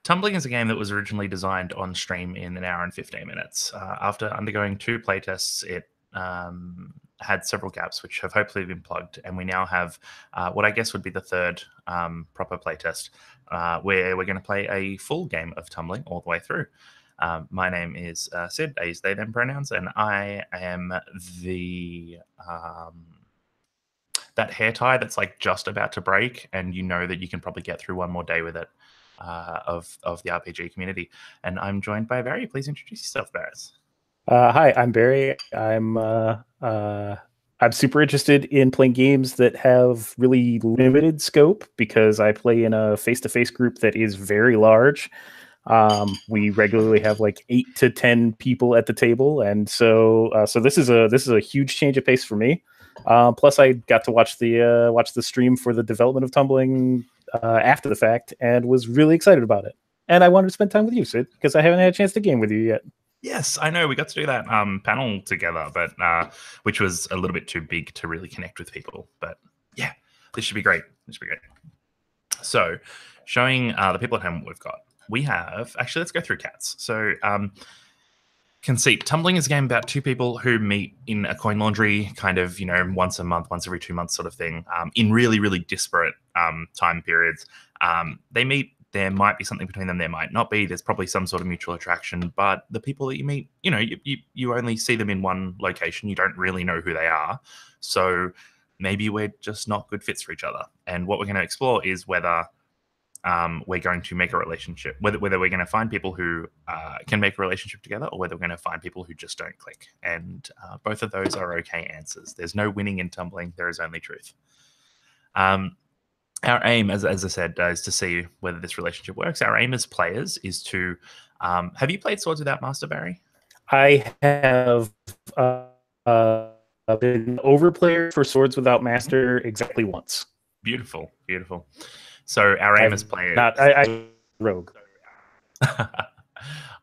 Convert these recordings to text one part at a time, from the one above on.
Tumbling is a game that was originally designed on stream in an hour and 15 minutes. After undergoing 2 playtests, it had several gaps, which have hopefully been plugged, and we now have what I guess would be the third proper playtest, where we're going to play a full game of Tumbling all the way through. My name is Sid. I use they, them pronouns, and I am the that hair tie that's like just about to break, and you know that you can probably get through one more day with it of the RPG community. And I'm joined by Barry. Please introduce yourself, Barris. Hi, I'm Barry. I'm super interested in playing games that have really limited scope because I play in a face-to-face group that is very large. We regularly have like 8 to 10 people at the table, and so this is a huge change of pace for me. Plus, I got to watch the stream for the development of Tumbling after the fact, and was really excited about it. And I wanted to spend time with you, Sid, because I haven't had a chance to game with you yet. Yes, I know. We got to do that panel together, but which was a little bit too big to really connect with people. But yeah, this should be great. This should be great. So, showing the people at home what we've got. We have actually. Let's go through cats. So, conceit. Tumbling is a game about 2 people who meet in a coin laundry, kind of once a month, once every 2 months, sort of thing. In really, really disparate time periods. They meet. There might be something between them. There might not be. There's probably some sort of mutual attraction. But the people that you meet, you only see them in one location. You don't really know who they are. So maybe we're just not good fits for each other. And what we're going to explore is whether we're going to make a relationship, whether we're going to find people who can make a relationship together, or whether we're going to find people who just don't click. And both of those are okay answers. There's no winning in Tumbling. There is only truth. Our aim, as I said, is to see whether this relationship works. Our aim as players is to... have you played Swords Without Master, Barry? I have been overplayer for Swords Without Master exactly once. Beautiful, beautiful. So our aim as players... I rogue.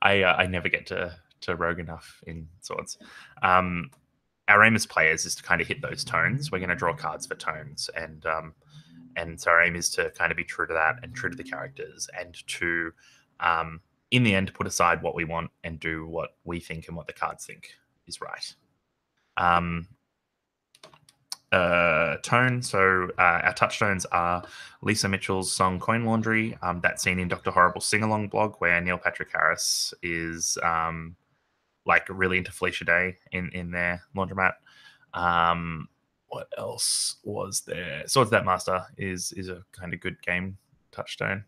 I never get to rogue enough in Swords. Our aim as players is to kind of hit those tones. We're going to draw cards for tones, and so our aim is to kind of be true to that and true to the characters, and to, in the end, put aside what we want and do what we think and what the cards think is right. Tone. So our touchstones are Lisa Mitchell's song Coin Laundry, that scene in Dr. Horrible's sing-along blog where Neil Patrick Harris is like really into Felicia Day in their laundromat. What else was there? Swords That Master is a kind of good game touchstone.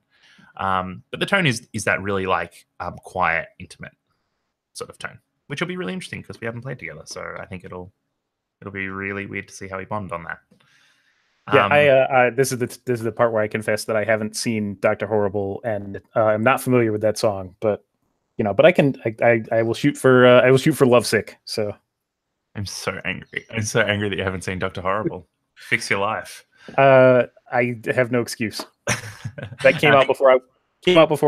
But the tone is that really like quiet, intimate sort of tone, which will be really interesting because we haven't played together. So I think it'll be really weird to see how we bond on that. Yeah, this is the part where I confess that I haven't seen Dr. Horrible, and I'm not familiar with that song. But but I will shoot for Lovesick. So. I'm so angry. I'm so angry that you haven't seen Dr. Horrible. Fix your life. I have no excuse. That came out before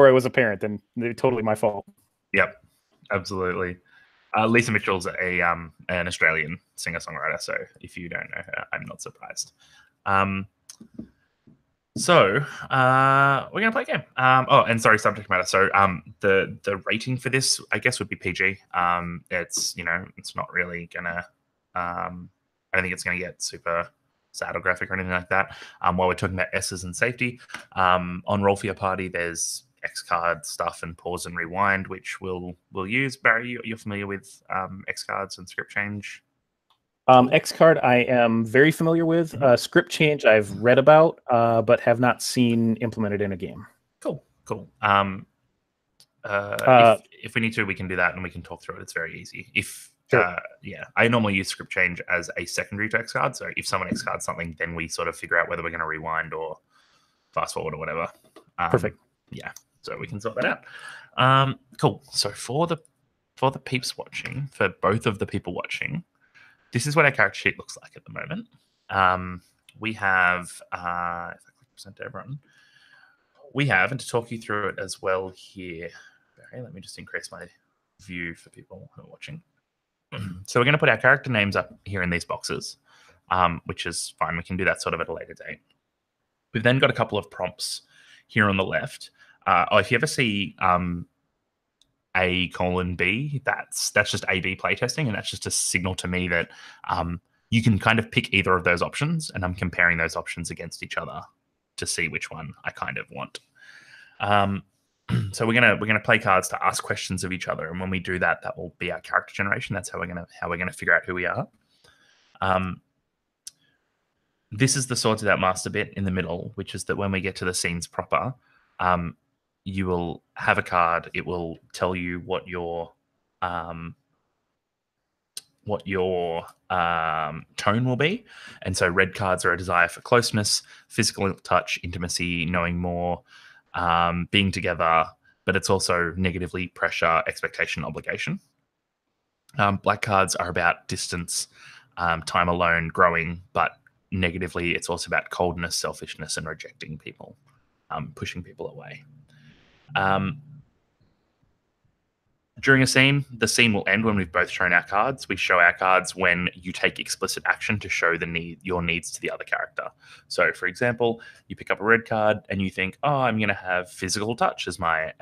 I was a parent, and totally my fault. Yep, absolutely. Lisa Mitchell's an Australian singer-songwriter, so if you don't know her, I'm not surprised. So we're gonna play a game. Oh, and sorry, subject matter. So the rating for this, I guess, would be PG. It's it's not really gonna. I don't think it's gonna get super sad or graphic or anything like that. While we're talking about S's and safety, on Roll for Your Party, there's X card stuff and pause and rewind, which we'll use. Barry, you're familiar with X cards and script change? X card I am very familiar with. Script change I've read about, but have not seen implemented in a game. Cool. If we need to, we can do that and we can talk through it. It's very easy. Sure. I normally use script change as a secondary to X card. So if someone X cards something, then we sort of figure out whether we're going to rewind or fast forward or whatever. Perfect. Yeah. So we can sort that out. Cool. So for the peeps watching, for both of the people watching, this is what our character sheet looks like at the moment. We have, if I click present to everyone, we have, and to talk you through it as well here, Barry, let me just increase my view for people who are watching. So we're going to put our character names up here in these boxes, which is fine. We can do that sort of at a later date. We've then got a couple of prompts here on the left. If you ever see A:B, that's just A/B playtesting, and that's just a signal to me that you can kind of pick either of those options, and I'm comparing those options against each other to see which one I kind of want. So we're gonna play cards to ask questions of each other, and when we do that, that will be our character generation. That's how we're gonna figure out who we are. This is the sorted out master bit in the middle, which is that when we get to the scenes proper, you will have a card. It will tell you what your tone will be. And so red cards are a desire for closeness, physical touch, intimacy, knowing more, being together, but it's also negatively pressure, expectation, obligation. Black cards are about distance, time alone, growing, but negatively, it's also about coldness, selfishness, and rejecting people, pushing people away. During a scene, the scene will end when we've both shown our cards. We show our cards when you take explicit action to show your needs to the other character. So, for example, you pick up a red card and you think, "Oh, I'm going to have physical touch as my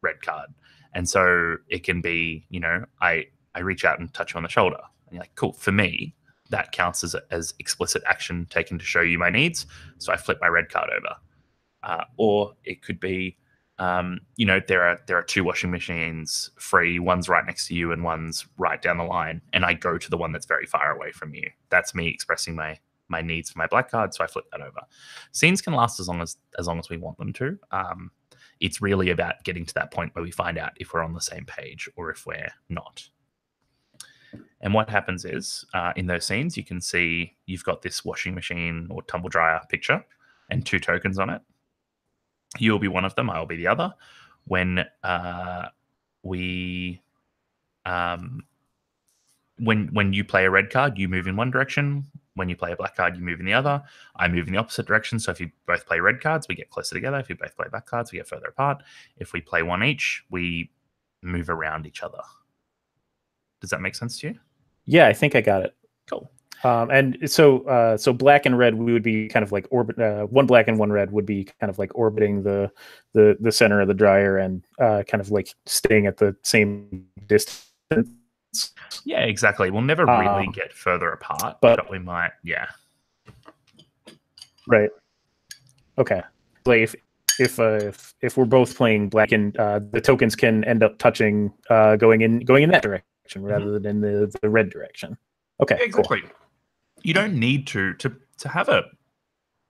red card," and so it can be, I reach out and touch you on the shoulder, and you're like, "Cool." For me, that counts as explicit action taken to show you my needs. So I flip my red card over, or it could be. There are two washing machines free. One's right next to you and one's right down the line. And I go to the one that's very far away from you. That's me expressing my needs for my black card. So I flip that over. Scenes can last as long as we want them to. It's really about getting to that point where we find out if we're on the same page or if we're not. And what happens is, in those scenes, you can see you've got this washing machine or tumble dryer picture and two tokens on it. You'll be one of them. I'll be the other. When when you play a red card, you move in one direction. When you play a black card, you move in the other. I move in the opposite direction. So if you both play red cards, we get closer together. If you both play black cards, we get further apart. If we play one each, we move around each other. Does that make sense to you? Yeah, I think I got it. Cool. And so black and red, we would be kind of like one black and one red would be kind of like orbiting the center of the dryer and kind of like staying at the same distance. Yeah, exactly. We'll never really get further apart, but we might. Yeah. Right. Okay. Like if we're both playing black and the tokens can end up touching going in that direction rather than in the red direction. Okay. Yeah, exactly. Cool. You don't need to have a.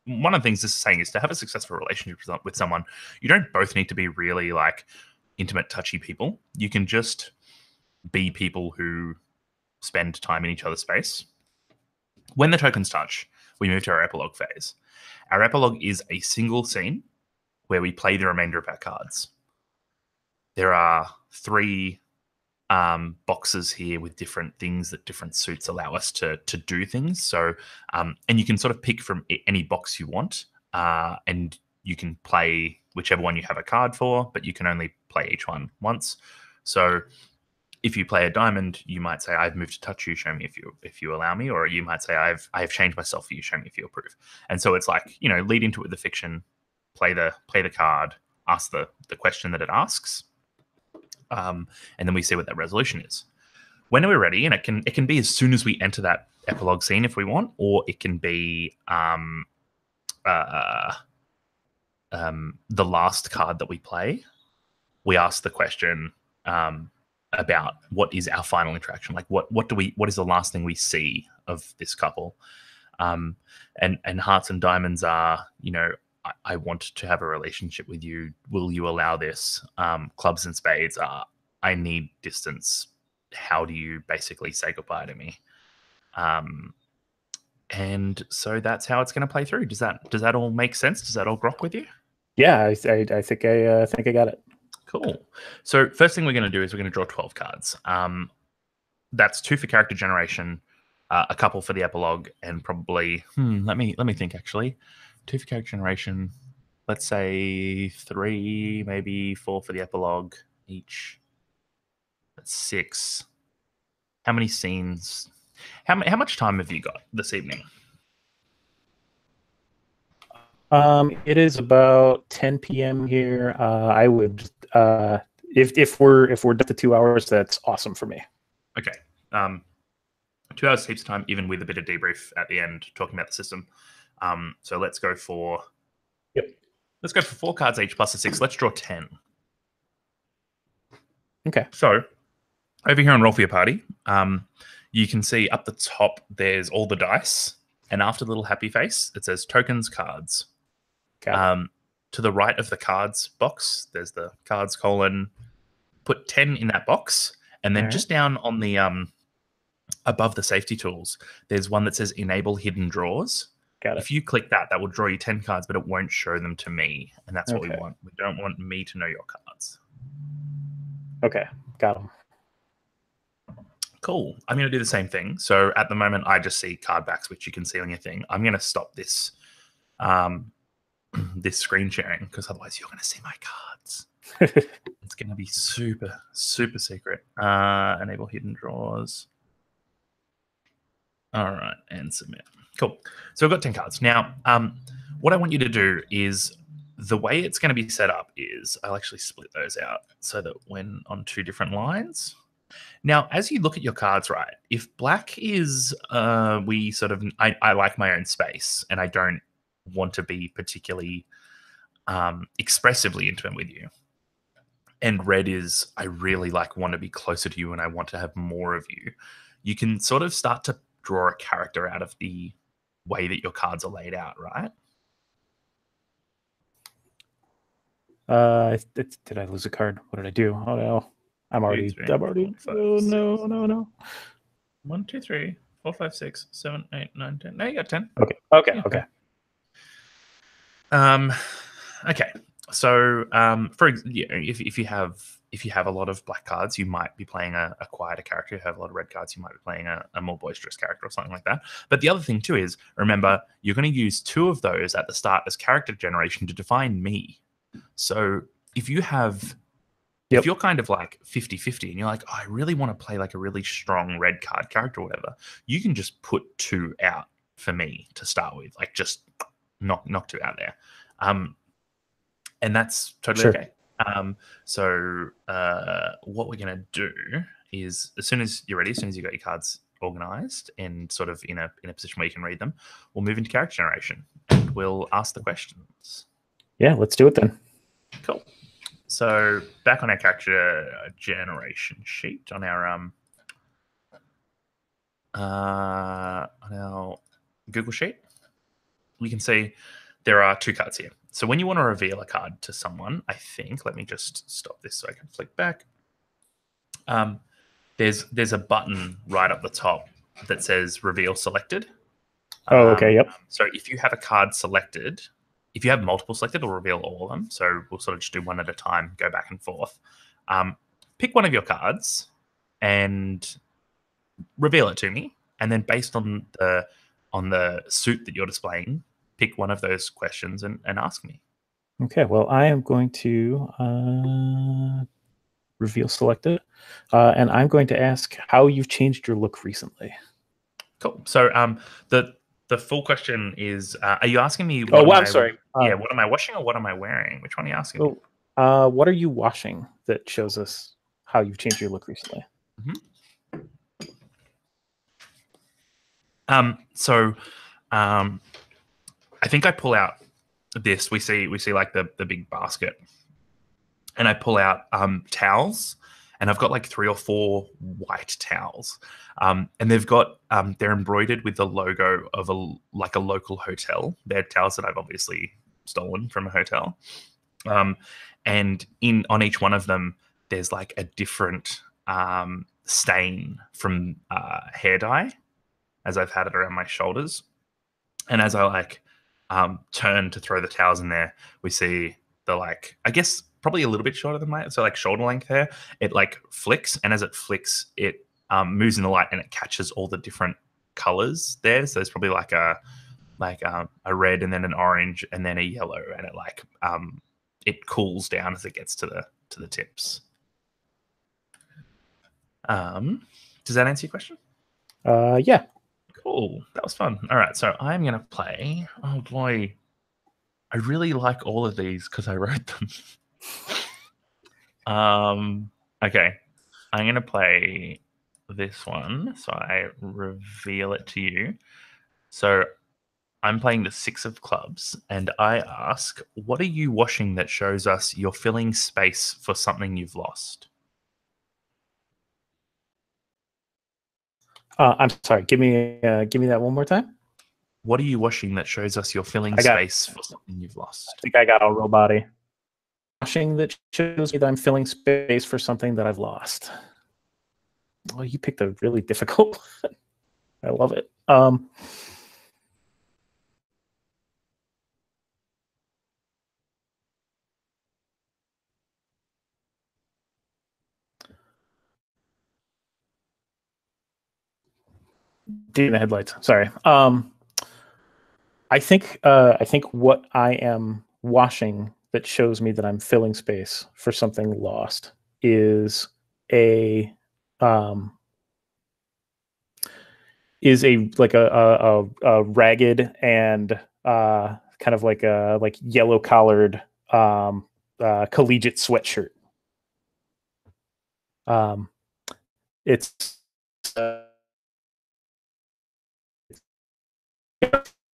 One of the things this is saying is to have a successful relationship with someone, you don't both need to be really like intimate, touchy people. You can just be people who spend time in each other's space. When the tokens touch, we move to our epilogue phase. Our epilogue is a single scene where we play the remainder of our cards. There are 3 boxes here with different things that different suits allow us to do things. So, and you can sort of pick from any box you want, and you can play whichever one you have a card for, but you can only play each one once. So if you play a diamond, you might say, "I've moved to touch you, show me if you allow me," or you might say, "I have changed myself for you, show me if you approve." And so it's like, lead into it with the fiction, play the card, ask the question that it asks. And then we see what that resolution is. When we're ready, and it can be as soon as we enter that epilogue scene if we want, or it can be the last card that we play. We ask the question about what is our final interaction, like what is the last thing we see of this couple, and hearts and diamonds are, I want to have a relationship with you. Will you allow this? Clubs and spades are, I need distance. How do you basically say goodbye to me? And so that's how it's going to play through. Does that all make sense? Does that all grok with you? Yeah, I think I got it. Cool. So first thing we're going to do is we're going to draw 12 cards. That's 2 for character generation, a couple for the epilogue, and probably let me think actually. 2 for character generation, let's say 3, maybe 4 for the epilogue each. That's 6. How many scenes? How much time have you got this evening? It is about 10 p.m. here. I would, if we're done to 2 hours, that's awesome for me. Okay. 2 hours heaps of time, even with a bit of debrief at the end, talking about the system. So let's go for. Yep. Let's go for 4 cards each plus a 6. Let's draw 10. Okay. So over here on Roll for Your Party, you can see up the top there's all the dice, and after the little happy face, it says tokens, cards. To the right of the cards box, there's the cards colon. Put 10 in that box, and then just down on the above the safety tools, there's one that says enable hidden draws. Got it. If you click that, that will draw you 10 cards, but it won't show them to me, and that's what we want. We don't want me to know your cards. Okay, got them. Cool. I'm going to do the same thing. So at the moment, I just see card backs, which you can see on your thing. I'm going to stop this this screen sharing, because otherwise you're going to see my cards. It's going to be super, super secret. Enable hidden draws. All right, and submit. Cool. So I've got 10 cards. Now, what I want you to do is, the way it's going to be set up is, I'll actually split those out so that when on 2 different lines. Now, as you look at your cards, right, if black is, I like my own space, and I don't want to be particularly expressively intimate with you. And red is, I really want to be closer to you, and I want to have more of you. You can sort of start to draw a character out of the way that your cards are laid out, right? Did I lose a card? What did I do? Oh no, I'm already. 2, 3, 4, 5, oh no. 1, 2, 3, 4, 5, 6, 7, 8, 9, 10. No, you got 10. Okay. Okay. Okay. So, if you have a lot of black cards, you might be playing a quieter character. If you have a lot of red cards, you might be playing a more boisterous character or something like that. But the other thing too is, remember, you're going to use 2 of those at the start as character generation to define me. So if you have, if you're kind of like 50-50 and you're like, oh, I really want to play like a really strong red card character or whatever, you can just put 2 out for me to start with, like just knock 2 out there. And that's totally okay. So what we're going to do is, as soon as you're ready, as soon as you've got your cards organized and sort of in a position where you can read them, we'll move into character generation and we'll ask the questions. Yeah, let's do it then. Cool. So back on our character generation sheet on our Google sheet, we can see there are 2 cards here. So when you want to reveal a card to someone, I think, let me just stop this so I can flick back. There's a button right up the top that says reveal selected. Oh, okay, yep. So if you have a card selected, if you have multiple selected, it'll reveal all of them. So we'll sort of just do one at a time, go back and forth. Pick one of your cards and reveal it to me. And then based on the suit that you're displaying, pick one of those questions and ask me. Okay, well, I am going to reveal selected, and I'm going to ask how you've changed your look recently. Cool. So the full question is, are you asking me? I'm sorry. What am I washing or what am I wearing? Which one are you asking me? What are you washing that shows us how you've changed your look recently? I think I pull out this. We see like the big basket, and I pull out towels, and I've got like 3 or 4 white towels, and they've got they're embroidered with the logo of a local hotel. They're towels that I've obviously stolen from a hotel, and on each one of them there's like a different stain from hair dye, as I've had it around my shoulders. And as I turn to throw the towels in there, we see the I guess probably a little bit shorter than mine, so like shoulder length hair. It flicks, and as it flicks, it moves in the light and it catches all the different colors there. So there's probably a red and then an orange and then a yellow, and it cools down as it gets to the tips. Does that answer your question? Yeah. Cool. That was fun. All right. So I'm going to play. Oh, boy. I really like all of these because I wrote them. Okay, I'm gonna play this one, so I reveal it to you. So I'm playing the 6 of clubs, and I ask, what are you washing that shows us you're filling space for something you've lost? I'm sorry. Give me that one more time. What are you washing that shows us you're filling I space for something you've I lost? think I got a real body. Washing that shows me that I'm filling space for something that I've lost. Oh, you picked a really difficult one. I love it. Deer in the headlights. Sorry. I think what I am washing that shows me that I'm filling space for something lost is a um, like a ragged and kind of like a yellow collared collegiate sweatshirt. Um, it's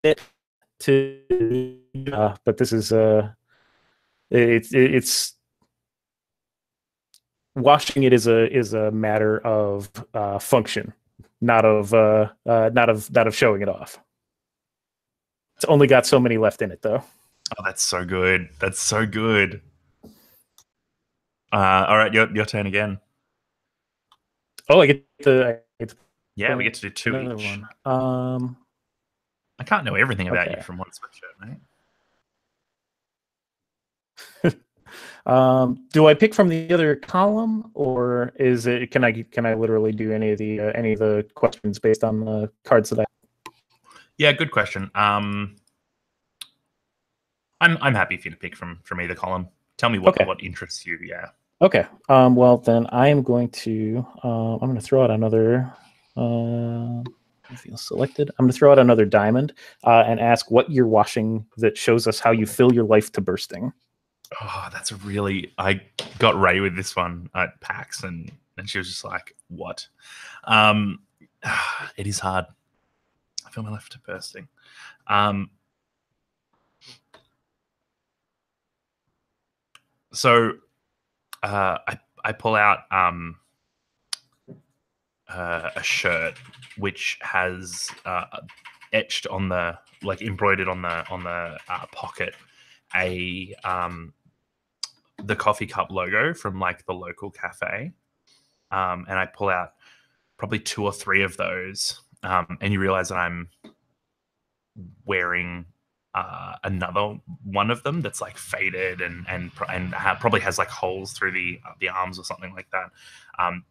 it to but this is it's washing it is a matter of function, not of showing it off. It's only got so many left in it, though. Oh, that's so good. That's so good. All right, your turn again. Oh, I get to Yeah, we get to do 2 another each. one. I can't know everything about you Okay. from one sweatshirt, mate. Do I pick from the other column, or is it? Can I literally do any of the questions based on the cards that I? Yeah, good question. I'm happy for you to pick from either column. Tell me Okay. what interests you. Yeah. Okay. Well, then I am going to. I'm going to throw out another. Feel selected. I'm going to throw out another diamond and ask what you're washing that shows us how you fill your life to bursting. Oh, that's a really. I got Ray with this one at PAX, and she was just like, "What?" It is hard. I feel my life to bursting. So I pull out a shirt which has etched on the embroidered on the pocket the coffee cup logo from the local cafe, and I pull out probably 2 or 3 of those, and you realize that I'm wearing another one of them that's faded and probably has holes through the arms or something like that.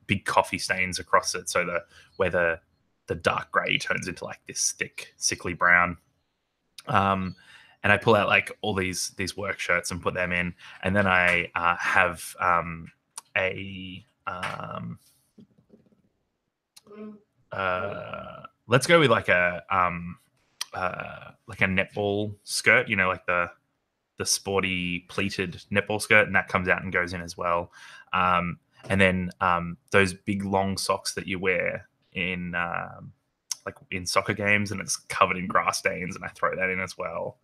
Big coffee stains across it, so where the dark gray turns into this thick, sickly brown. And I pull out all these work shirts and put them in, and then I have a let's go with a netball skirt, the sporty pleated netball skirt, and that comes out and goes in as well. And then those big long socks that you wear in in soccer games, and it's covered in grass stains, and I throw that in as well.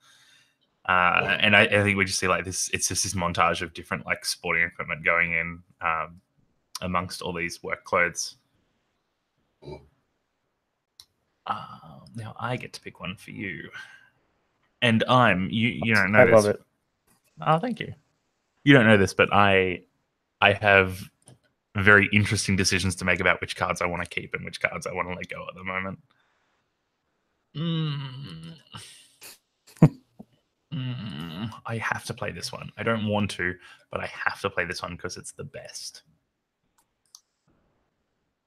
And I think we just see this. It's just this montage of different sporting equipment going in amongst all these work clothes. Now I get to pick one for you, and you don't know I this. love it. Oh, thank you. You don't know this, but I have very interesting decisions to make about which cards I want to keep and which cards I want to let go at the moment. I have to play this one. I don't want to, but I have to play this one because it's the best.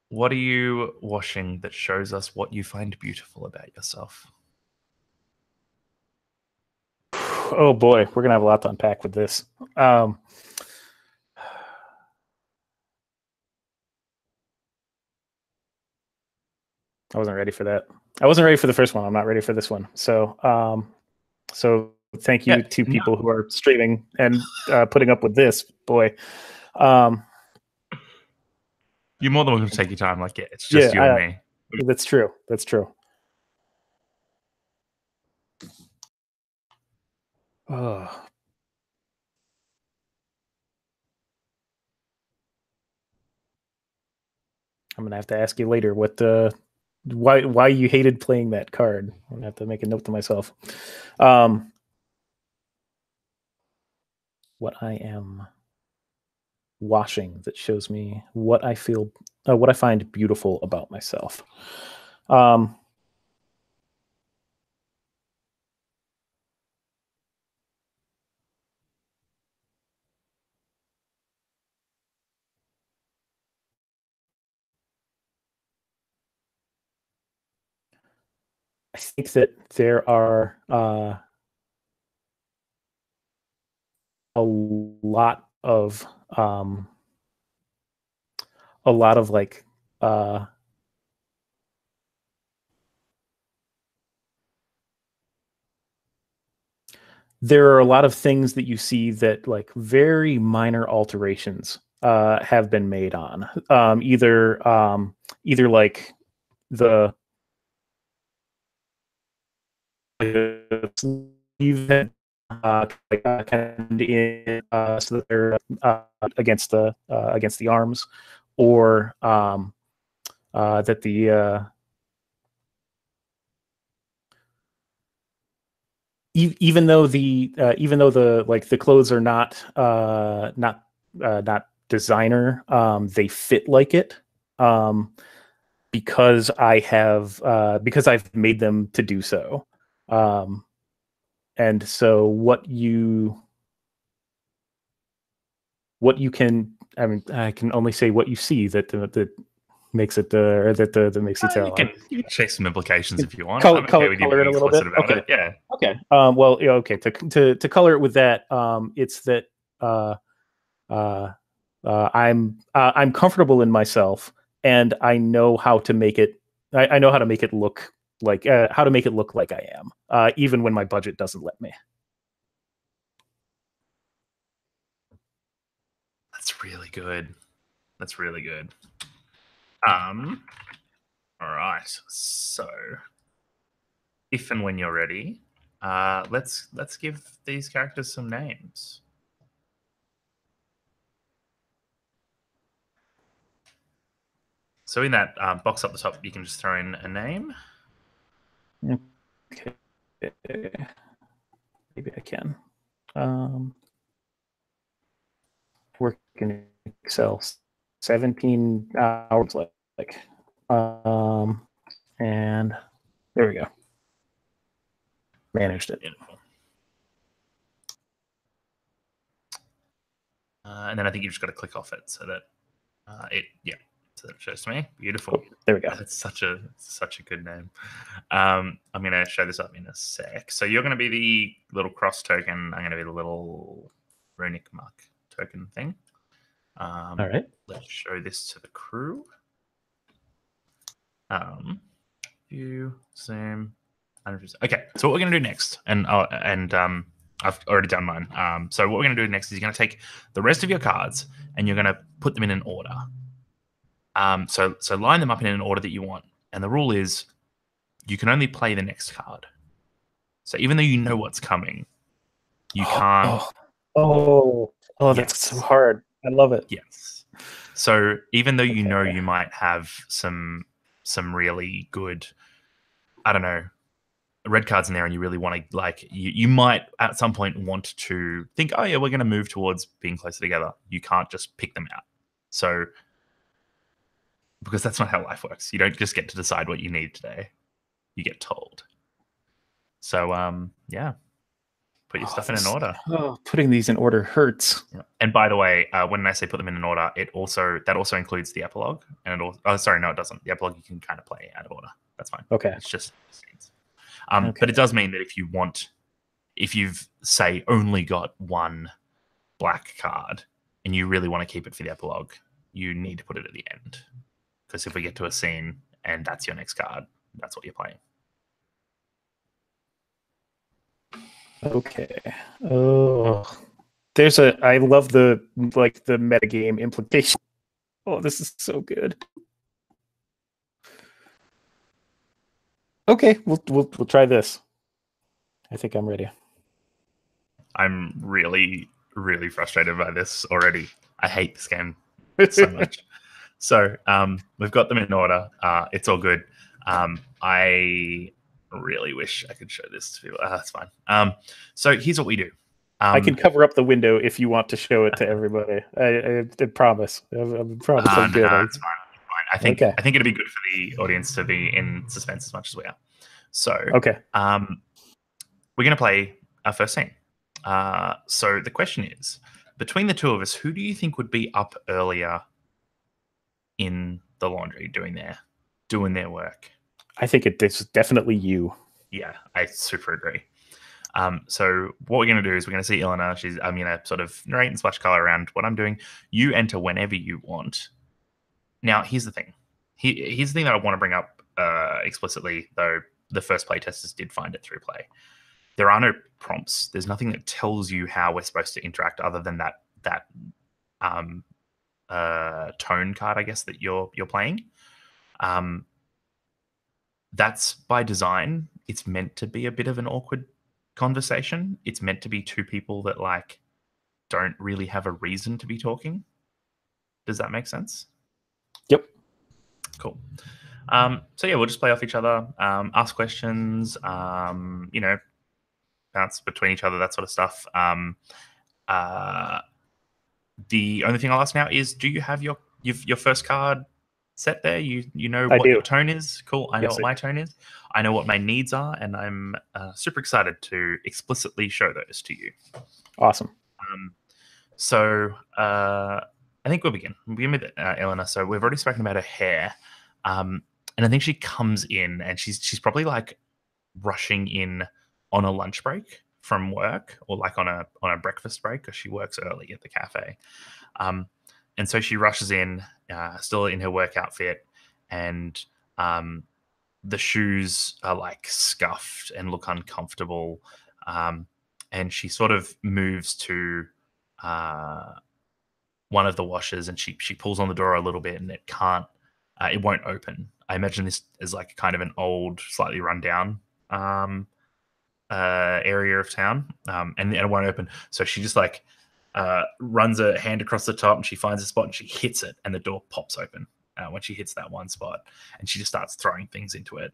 What are you washing that shows us what you find beautiful about yourself? Oh boy, we're gonna have a lot to unpack with this. I wasn't ready for that. I wasn't ready for the first one. I'm not ready for this one. So thank you to people who are streaming and putting up with this. Boy, you're more than welcome to take your time. Like, it's just you and me. That's true. That's true. Oh. I'm gonna have to ask you later why you hated playing that card. I'm gonna have to make a note to myself. What I am watching that shows me what I feel, what I find beautiful about myself. I think that there are a lot of like there are a lot of things that you see that like very minor alterations have been made on either like the sleeve that kind in so that they're against the arms, or that the even though the like the clothes are not designer, they fit like it, because I've made them to do so. And so what you can, I mean, I can only say what you see that makes it or that makes you tell. You can check some implications if you want. Color, I'm okay with you color being it a little bit. explicit about it. Yeah. Okay. Well, yeah, okay. To color it with that, it's that I'm comfortable in myself, and I know how to make it. I know how to make it look like I am, even when my budget doesn't let me. That's really good. That's really good. All right. So, if and when you're ready, let's give these characters some names. So in that box up the top, you can just throw in a name. Okay. Maybe I can. Work in Excel 17 hours like. And there we go. Managed it. Beautiful. And then I think you just got to click off it so that so that it shows to me. Beautiful. Cool. There we go. That's such a good name. I'm going to show this up in a sec. So you're going to be the little cross token. I'm going to be the little runic mark token thing. All right. Let's show this to the crew. View, zoom. Okay, so what we're going to do next, and I've already done mine. So what we're going to do next is you're going to take the rest of your cards and you're going to put them in an order. So line them up in an order that you want. And the rule is you can only play the next card. So even though you know what's coming, you can't. That's so hard. I love it. Yes. So even though you know you might have some really good, I don't know, red cards in there, and you really want to, like, you might at some point want to think, oh yeah, we're going to move towards being closer together. You can't just pick them out. So because that's not how life works. You don't just get to decide what you need today. You get told. So yeah, put your stuff in an order. Putting these in order hurts. Yeah. And by the way, when I say put them in an order, that also includes the epilogue. And sorry, no, it doesn't. The epilogue you can kind of play out of order. That's fine. Okay. It's just scenes. But it does mean that if you've say only got one black card and you really want to keep it for the epilogue, you need to put it at the end. Because if we get to a scene and that's your next card, that's what you're playing. Okay. Oh, there's a. I love the the metagame implication. Oh, this is so good. Okay, we'll try this. I think I'm ready. I'm really, really frustrated by this already. I hate this game so much. So we've got them in order. It's all good. I really wish I could show this to people. That's fine. So here's what we do. I can cover up the window if you want to show it to everybody. I promise. I promise I'm good. No, it's fine. It's fine. Okay. I think it'd be good for the audience to be in suspense as much as we are. So Okay. we're going to play our first scene. So the question is, between the two of us, who do you think would be up earlier in the laundry doing their work? I think it's definitely you. Yeah, I super agree. So what we're going to do is we're going to see Ilana. I'm going to sort of narrate and splash color around what I'm doing. You enter whenever you want. Now, here's the thing. Here's the thing that I want to bring up explicitly, though the first playtesters did find it through play. There are no prompts. There's nothing that tells you how we're supposed to interact other than that tone card, I guess, that you're playing. That's by design. It's meant to be a bit of an awkward conversation. It's meant to be two people that like don't really have a reason to be talking. Does that make sense? Yep. Cool. So yeah, we'll just play off each other, ask questions, bounce between each other, that sort of stuff. The only thing I'll ask now is, do you have your first card set there? You know what your tone is? Cool. I know what my tone is. I know what my needs are, and I'm super excited to explicitly show those to you. Awesome. So I think we'll begin. We'll begin with Elena. So we've already spoken about her hair, and I think she comes in, and she's probably like rushing in on a lunch break from work, or like on a breakfast break, because she works early at the cafe. And so she rushes in, still in her work outfit, and the shoes are like scuffed and look uncomfortable. And she sort of moves to one of the washers, and she pulls on the door a little bit, and it won't open. I imagine this is like kind of an old, slightly rundown area of town, and it won't open. So she just like runs a hand across the top, and she finds a spot, and she hits it, and the door pops open when she hits that one spot, and she just starts throwing things into it.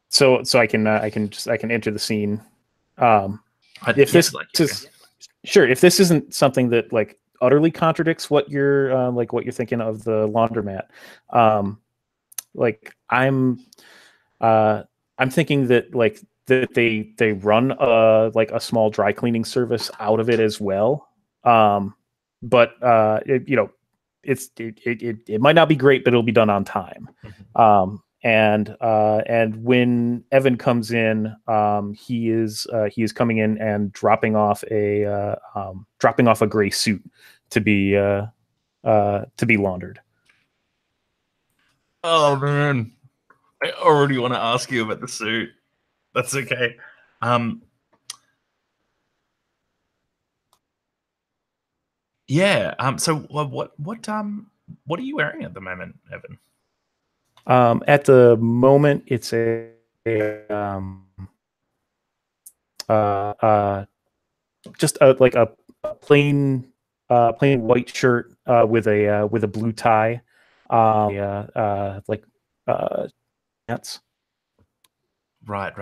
So I can enter the scene. If this isn't something that like utterly contradicts what you're thinking of the laundromat, like I'm thinking that like that they run like a small dry cleaning service out of it as well. But it might not be great, but it'll be done on time. Mm-hmm. And when Evan comes in, he is coming in and dropping off a gray suit to be laundered. Oh man, I already want to ask you about the suit. That's okay. Yeah. So what are you wearing at the moment, Evan? At the moment, it's just like a plain white shirt with a blue tie, pants. Right.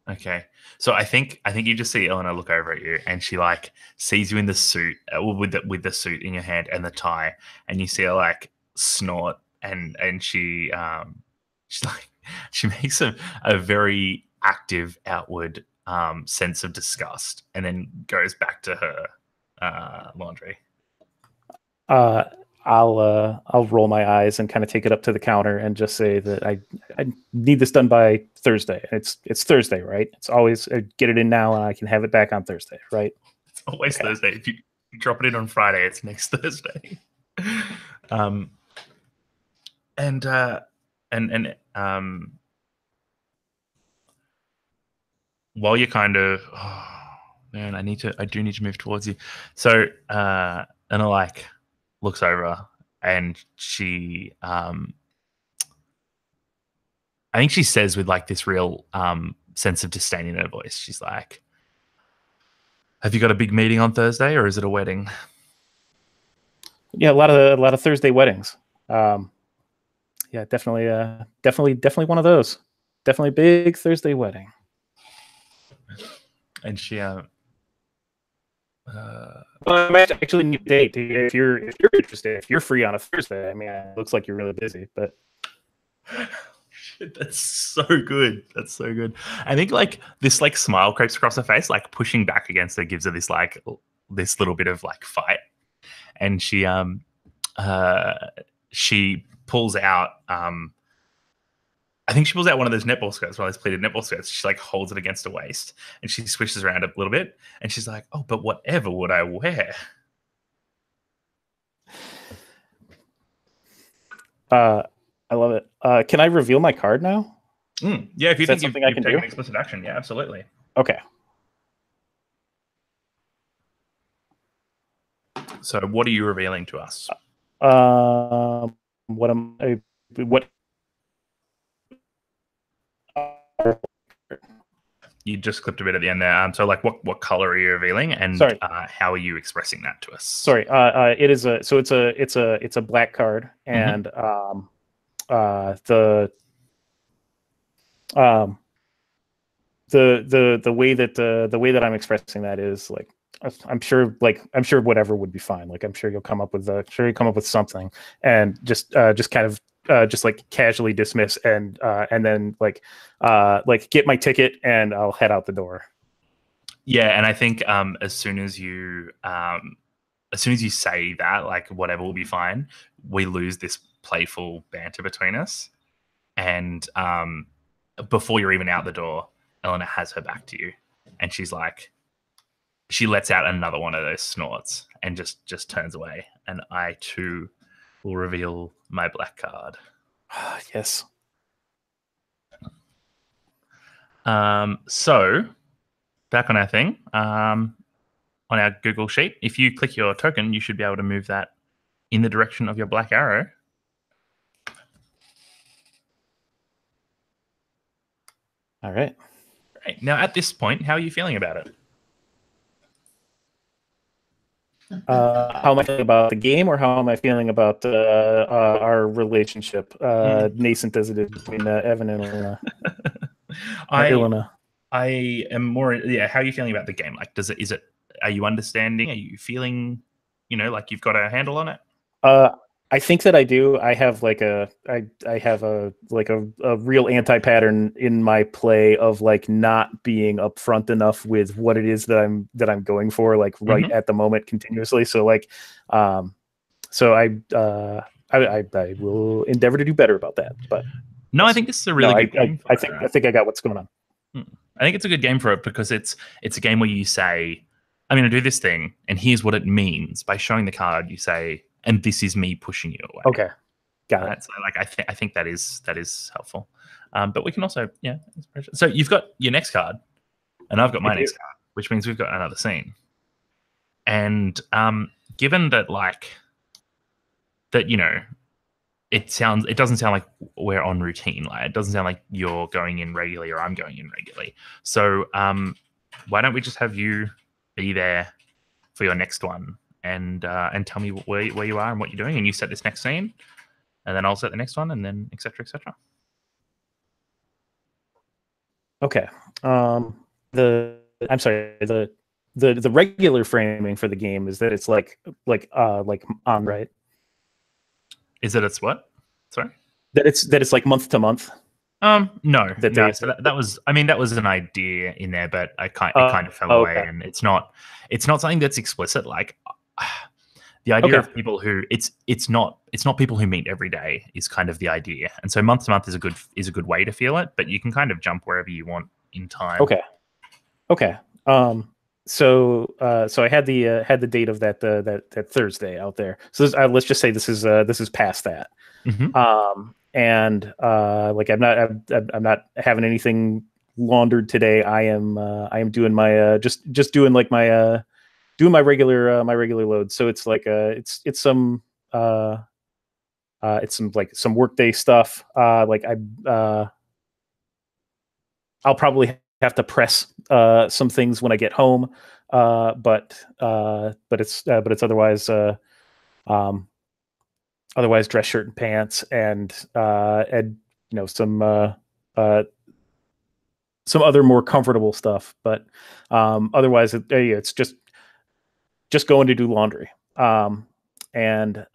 Okay. So I think you just see Eleanor look over at you, and she like sees you in the suit with the suit in your hand and the tie, and you see her like snort, and she's like, she makes a very active outward sense of disgust, and then goes back to her laundry. I'll roll my eyes and kind of take it up to the counter and just say that I need this done by Thursday. It's Thursday, right? It's always get it in now and I can have it back on Thursday, right? It's always Thursday. If you drop it in on Friday, it's next Thursday. and while you're kind of, oh man, I do need to move towards you. So Anna like looks over and she I think she says with like this real sense of disdain in her voice, she's like, have you got a big meeting on Thursday or is it a wedding? Yeah, a lot of Thursday weddings. Yeah, definitely one of those. Definitely big Thursday wedding. And she well, I might actually need a date if you're interested. If you're free on a Thursday, I mean, it looks like you're really busy, but shit, that's so good. That's so good. I think like this like smile creeps across her face, like pushing back against her gives her this like this little bit of like fight, and she pulls out I think she pulls out one of those netball skirts, one of those pleated netball skirts. She like holds it against her waist and she swishes around a little bit and she's like, oh, but whatever would I wear? I love it. Can I reveal my card now? Yeah, if you think something you've I can taken do? explicit action, yeah, absolutely. Okay. So what are you revealing to us? What am I? What? You just clipped a bit at the end there. So like what color are you revealing and how are you expressing that to us? Sorry. It is it's a black card and the way that I'm expressing that is like I'm sure whatever would be fine. Like I'm sure you'll come up with something and just kind of just like casually dismiss and then like get my ticket and I'll head out the door. Yeah, and I think as soon as you say that, like whatever will be fine, we lose this playful banter between us. And before you're even out the door, Eleanor has her back to you, and she's like, she lets out another one of those snorts and just turns away. And I too will reveal my black card. Yes. So back on our thing, on our Google sheet, if you click your token, you should be able to move that in the direction of your black arrow. All right. Great. Now, at this point, how are you feeling about it? How am I feeling about the game, or how am I feeling about our relationship, nascent as it is between Evan and Elena? I am more. Yeah. How are you feeling about the game? Like, are you understanding? Are you feeling, like you've got a handle on it? I think that I do. I have like I have a real anti-pattern in my play of like not being upfront enough with what it is that I'm going for, like right at the moment continuously. So like so I will endeavor to do better about that. But no, I think this is a really good game. I think I got what's going on. I think it's a good game for it because it's a game where you say, I'm going to do this thing, and here's what it means. By showing the card, you say, and this is me pushing you away. Okay, got it. So like I think that is helpful. But we can also So you've got your next card, and I've got my next card, which means we've got another scene. And given that it doesn't sound like we're on routine. Like it doesn't sound like you're going in regularly or I'm going in regularly. So why don't we just have you be there for your next one and tell me where you are and what you're doing, and you set this next scene, and then I'll set the next one, and then et cetera, et cetera. Okay. I'm sorry. The regular framing for the game is that it's like on, right? Is it? It's what? Sorry. That it's like month to month. No. So that was an idea in there, but it kind of fell away, and it's not something that's explicit. Like the idea of people who it's not people who meet every day is kind of the idea, and so month to month is a good way to feel it, but you can kind of jump wherever you want in time. Okay. so I had the date of that Thursday out there. So let's just say this is past that. Hmm. And like I'm not having anything laundered today. I am doing my just doing like my doing my regular load. So it's like uh it's some like some workday stuff. I'll probably have to press some things when I get home. But it's um otherwise dress shirt and pants and you know uh some other more comfortable stuff. But otherwise yeah, it's just going to do laundry. And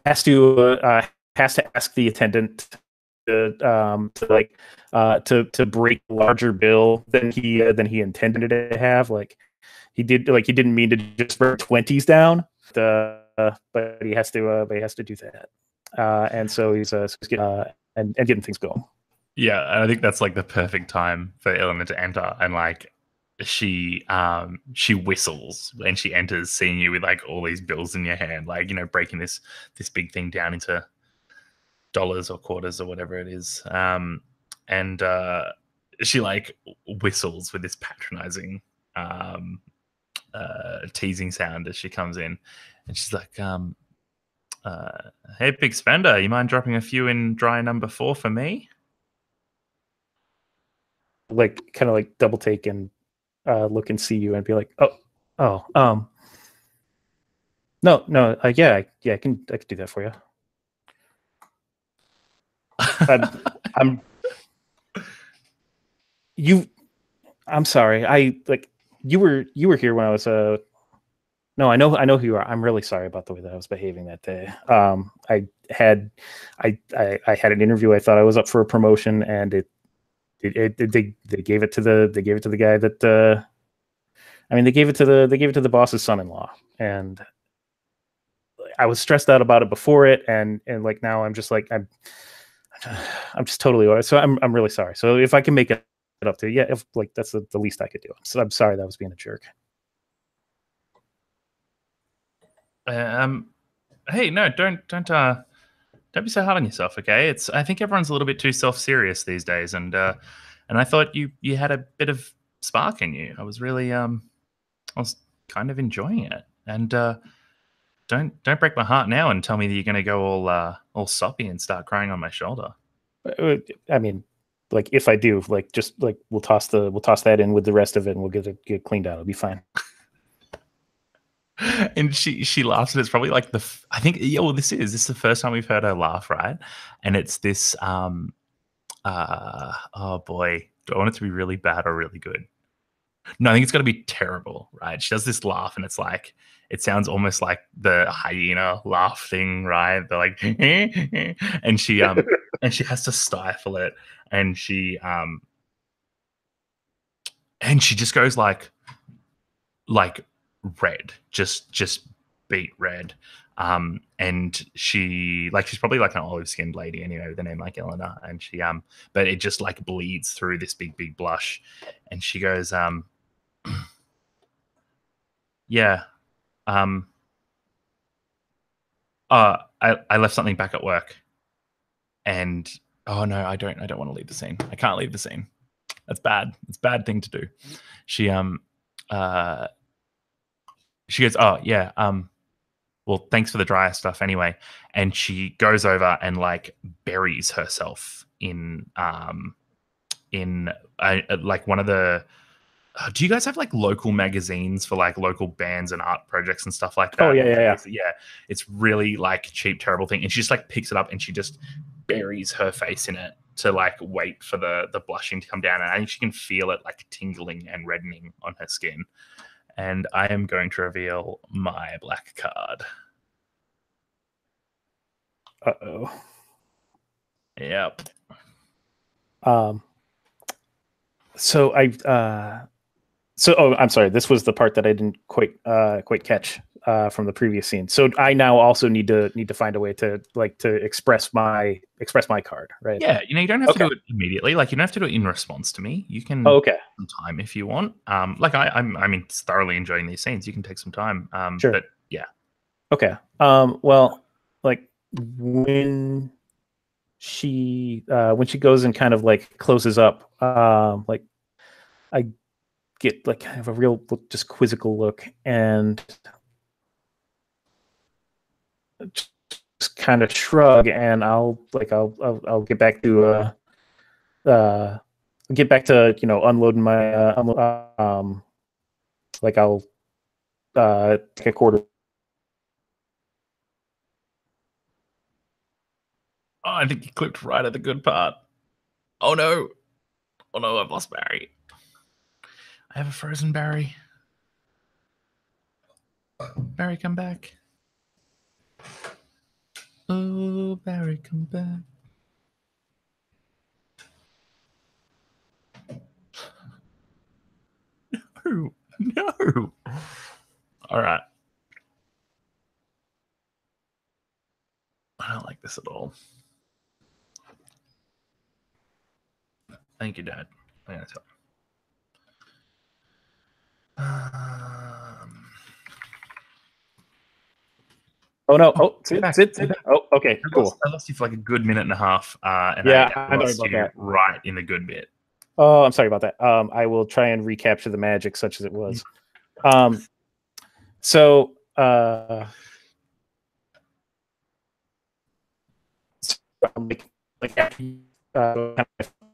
has to has to ask the attendant to break a larger bill than he intended it to have. Like he didn't mean to just bring 20s down, but he has to do that. And so he's getting, and getting things going. Yeah, I think that's like the perfect time for Eleanor to enter, and like she whistles when she enters, seeing you with like all these bills in your hand, like breaking this big thing down into dollars or quarters or whatever it is. And she like whistles with this patronizing um teasing sound as she comes in, and she's like, "Hey, big spender, you mind dropping a few in dry number 4 for me?" Like kind of like double take and look and see you and be like, oh, no, yeah, I can do that for you. I'm you. I'm sorry. I like you were here when I was No, I know who you are. I'm really sorry about the way that I was behaving that day. Had I had an interview. I thought I was up for a promotion, and they gave it to the guy that I mean they gave it to the boss's son-in-law, and I was stressed out about it before it, and like now I'm just like I'm just totally over. So I'm really sorry. So if I can make it up to you, yeah, if like that's the least I could do. So I'm sorry that I was being a jerk. Um, hey, no, don't be so hard on yourself, okay? I think everyone's a little bit too self-serious these days, and I thought you had a bit of spark in you. I was kind of enjoying it. And don't break my heart now and tell me that you're going to go all soppy and start crying on my shoulder. I mean, like if I do, like just like we'll toss that in with the rest of it, and we'll get cleaned out. It'll be fine. And she laughs, and it's probably like I think, yeah, well, this is the first time we've heard her laugh, right? And it's this oh boy, do I want it to be really bad or really good? No, I think it's going to be terrible, right? She does this laugh, and it's like it sounds almost like the hyena laugh thing, right? They're like, and she has to stifle it, and she just goes like red, just beet red. And she's probably like an olive skinned lady anyway with a name like Eleanor, and but it just like bleeds through this big blush, and she goes, yeah, um, I left something back at work, and oh no, I don't want to leave the scene. I can't leave the scene. That's bad. It's a bad thing to do. She uh she goes, oh yeah, well, thanks for the dryer stuff anyway. And she goes over and like buries herself in like one of the do you guys have like local magazines for like local bands and art projects and stuff like Oh that? Yeah, it's really like cheap, terrible thing. And she just like picks it up and she just buries her face in it to like wait for the blushing to come down. And I think she can feel it like tingling and reddening on her skin. And I am going to reveal my black card. Uh-oh. Yep. Um. So I So, oh, I'm sorry. This was the part that I didn't quite catch from the previous scene. So I now also need to find a way to express my card, right? Yeah, you don't have to Okay. do it immediately. Like, you don't have to do it in response to me. You can Oh, okay. take some time if you want. Like I'm thoroughly enjoying these scenes. You can take some time. Sure. But yeah. Okay. Well, like when she goes and kind of like closes up, like I get like kind of a real just quizzical look and just kind of shrug, and I'll get back to unloading my like I'll take a quarter. Oh, I think you clipped right at the good part. Oh no. Oh no, I've lost Barry. I have a frozen Barry. Barry, come back. Oh, Barry, come back. No. No. All right. I don't like this at all. Thank you, Dad. I'm gonna tell you. Oh no! Oh, sit. Oh, okay, cool. I lost you for like a good minute and a half, and Yeah, I lost you right in the good bit. Oh, I'm sorry about that. I will try and recapture the magic such as it was. So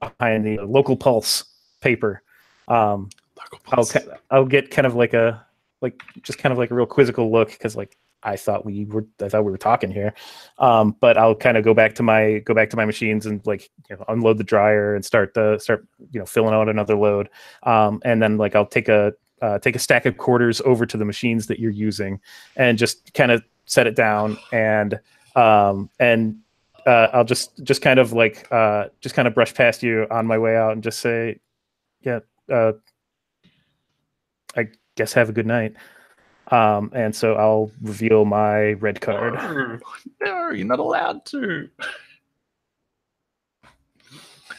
behind the local pulse paper, I'll get kind of like a real quizzical look, because like I thought we were talking here, but I'll kind of go back to my machines and unload the dryer and start filling out another load, and then like I'll take a stack of quarters over to the machines that you're using and just kind of set it down, and I'll just kind of brush past you on my way out and just say, yeah, I guess have a good night. And so I'll reveal my red card. No, you're not allowed to.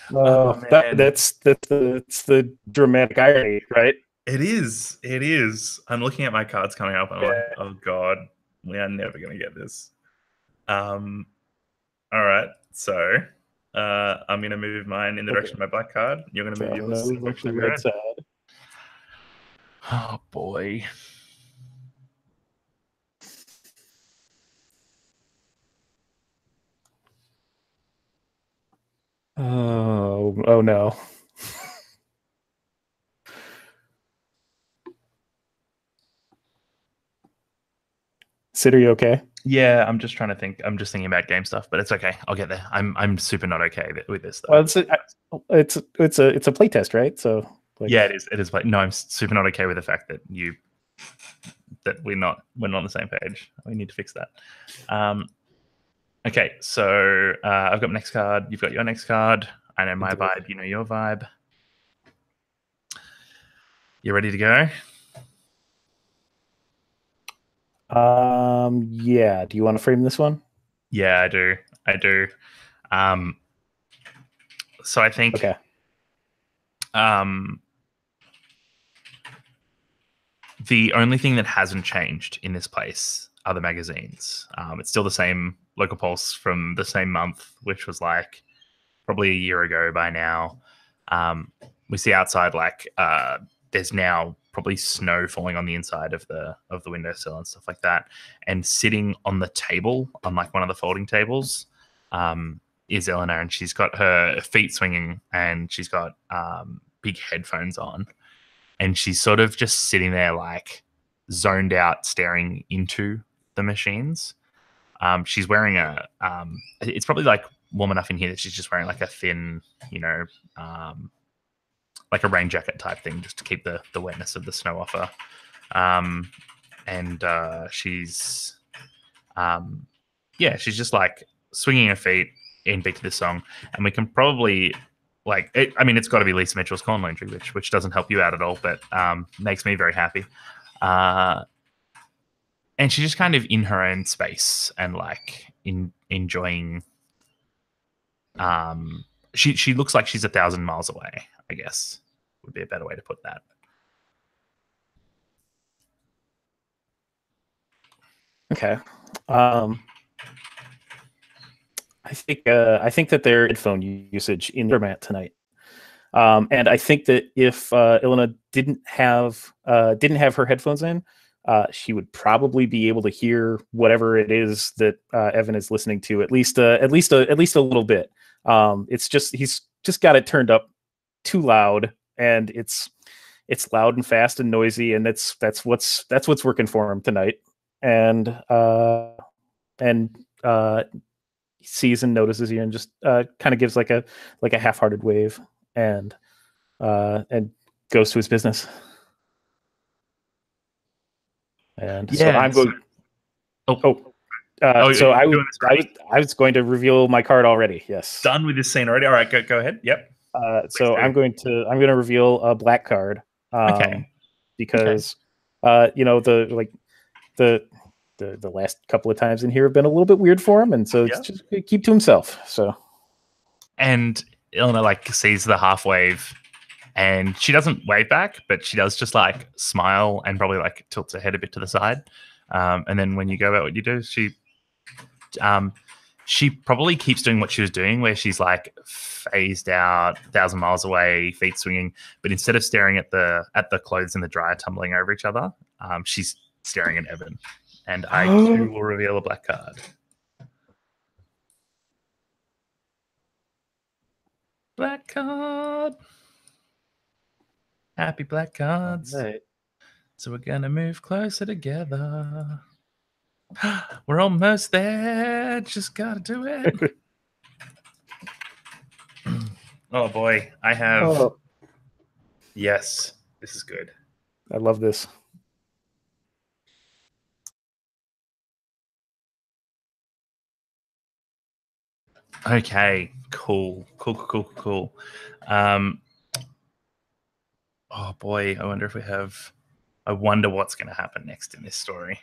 That's the dramatic irony, right? It is. It is. I'm looking at my cards coming up, and I'm like, oh god, we are never going to get this. All right, so I'm going to move mine in the direction of my black card. You're going to move yours in the direction of your red side. Oh boy. Oh no. Sid, are you okay? Yeah, I'm just trying to think. I'm just thinking about game stuff, but it's okay. I'll get there. I'm super not okay with this though. Well, it's a playtest, right? So yeah, it is. It is. No, I'm super not okay with the fact that we're not on the same page. We need to fix that. Okay, so I've got my next card. You've got your next card. I know my vibe. You know your vibe. You ready to go? Yeah. Do you want to frame this one? Yeah, I do. So I think. Okay. The only thing that hasn't changed in this place are the magazines. It's still the same local pulse from the same month, which was like probably a year ago by now. We see outside there's now probably snow falling on the inside of the windowsill and stuff like that. And sitting on the table, on like one of the folding tables, is Eleanor, and she's got her feet swinging, and she's got big headphones on. And she's sort of just sitting there, like zoned out, staring into the machines. She's wearing it's probably like warm enough in here that she's just wearing like a thin, like a rain jacket type thing, just to keep the wetness of the snow off her. And she's just like swinging her feet in beat to this song. And we can probably like I mean, it's got to be Lisa Mitchell's corn laundry, which doesn't help you out at all, but makes me very happy. And she's just kind of in her own space and like enjoying. She looks like she's 1,000 miles away, I guess would be a better way to put that. Okay. I think that their headphone usage in format tonight. And I think that if Ilona didn't have her headphones in, she would probably be able to hear whatever it is that Evan is listening to at least a little bit. It's just he's just got it turned up too loud, and it's loud and fast and noisy, and that's what's working for him tonight. And he sees and notices you and just kind of gives like a half-hearted wave and goes to his business. And so I'm going. So I was going to reveal my card already. Yes. Done with this scene already. All right, go ahead. Yep. So I'm going to reveal a black card. Okay. Because the last couple of times in here have been a little bit weird for him, and so it's just keep to himself. So. And Ilona like sees the half wave, and she doesn't wave back, but she does just like smile and probably like tilts her head a bit to the side. And then when you go about what you do, she probably keeps doing what she was doing, where she's like phased out, 1,000 miles away, feet swinging. But instead of staring at the clothes in the dryer tumbling over each other, she's staring at Evan. And I too will reveal a black card. Black card. Happy black cards. Right. So we're going to move closer together. We're almost there. Just got to do it. Oh, boy. I have... Oh. Yes. This is good. I love this. Okay. Cool. Oh, boy. I wonder if we have... I wonder what's going to happen next in this story.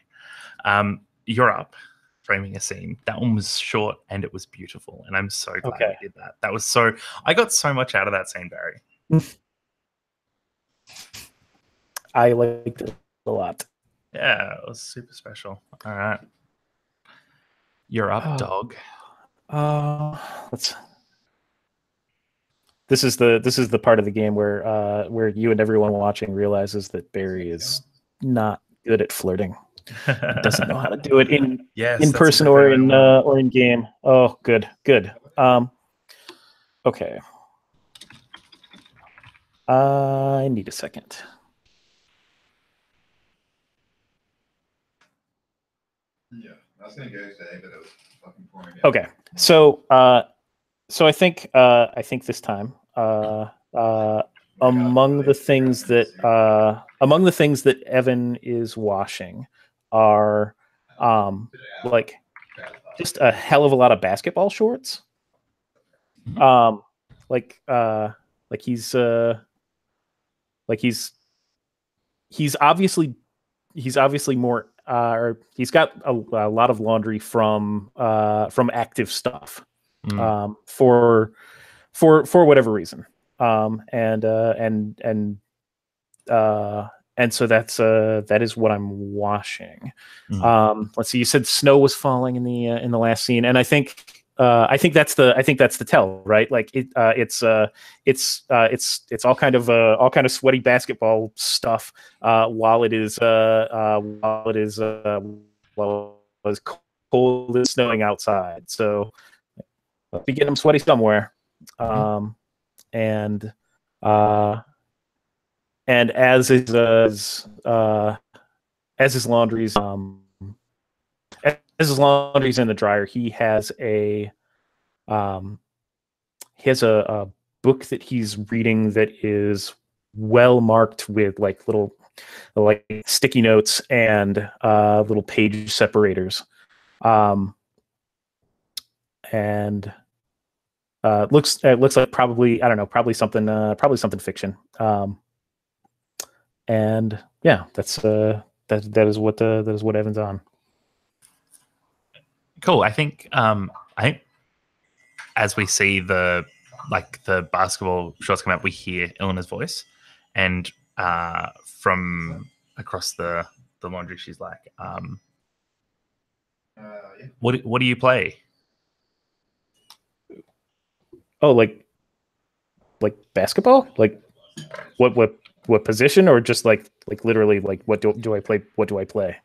You're up, framing a scene. That one was short and it was beautiful, and I'm so glad we did that. That was so... I got so much out of that scene, Barry. I liked it a lot. Yeah, it was super special. All right. You're up, dog. This is the part of the game where you and everyone watching realizes that Barry is not good at flirting. He doesn't know how to do it in person or in game. Oh, good. Okay. I need a second. Yeah, I was gonna go today, but it was fucking pouring. Okay, so I think this time among the things that Evan is washing are like just a hell of a lot of basketball shorts. He's obviously more he's got a lot of laundry from active stuff for whatever reason. And so that is what I'm washing. Let's see. You said snow was falling in the last scene, and I think that's the tell, right? Like it's all kind of sweaty basketball stuff while it's cold and snowing outside. So let's be getting them sweaty somewhere. And as his laundry's in the dryer, he has a book that he's reading that is well marked with like little sticky notes and little page separators. And Looks like probably, I don't know, probably something fiction. And yeah, that is what Evan's on. Cool. I think as we see the basketball shots come out, we hear Eleanor's voice, and from across the laundry, she's like, what do you play? Oh, like basketball? Like what position, or just like literally like what do I play? What do I play?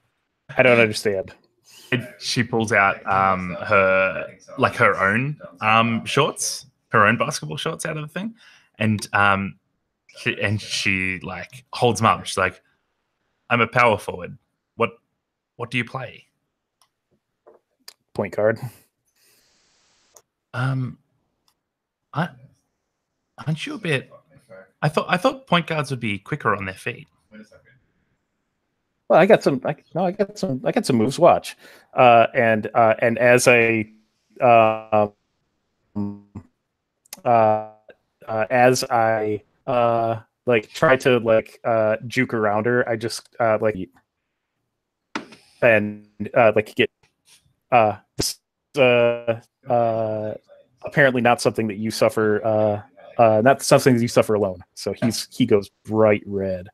I don't understand. She pulls out her own shorts, her own basketball shorts out of the thing, and she like holds them up. She's like, "I'm a power forward. What do you play?" Point guard. Aren't you a bit? I thought point guards would be quicker on their feet. Well, I got some moves. Watch, and as I like try to like juke around her, I just like and like get apparently not something that you suffer not something that you suffer alone. So he goes bright red,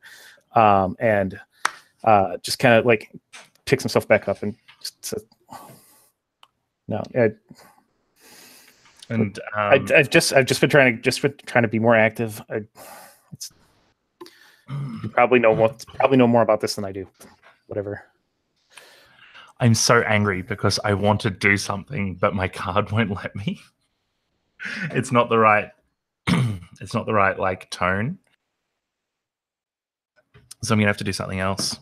and just kind of like picks himself back up and just says, no. I've just been trying to be more active. You probably know more about this than I do. Whatever. I'm so angry because I want to do something, but my card won't let me. It's not the right. It's not the right like tone. So I'm gonna have to do something else.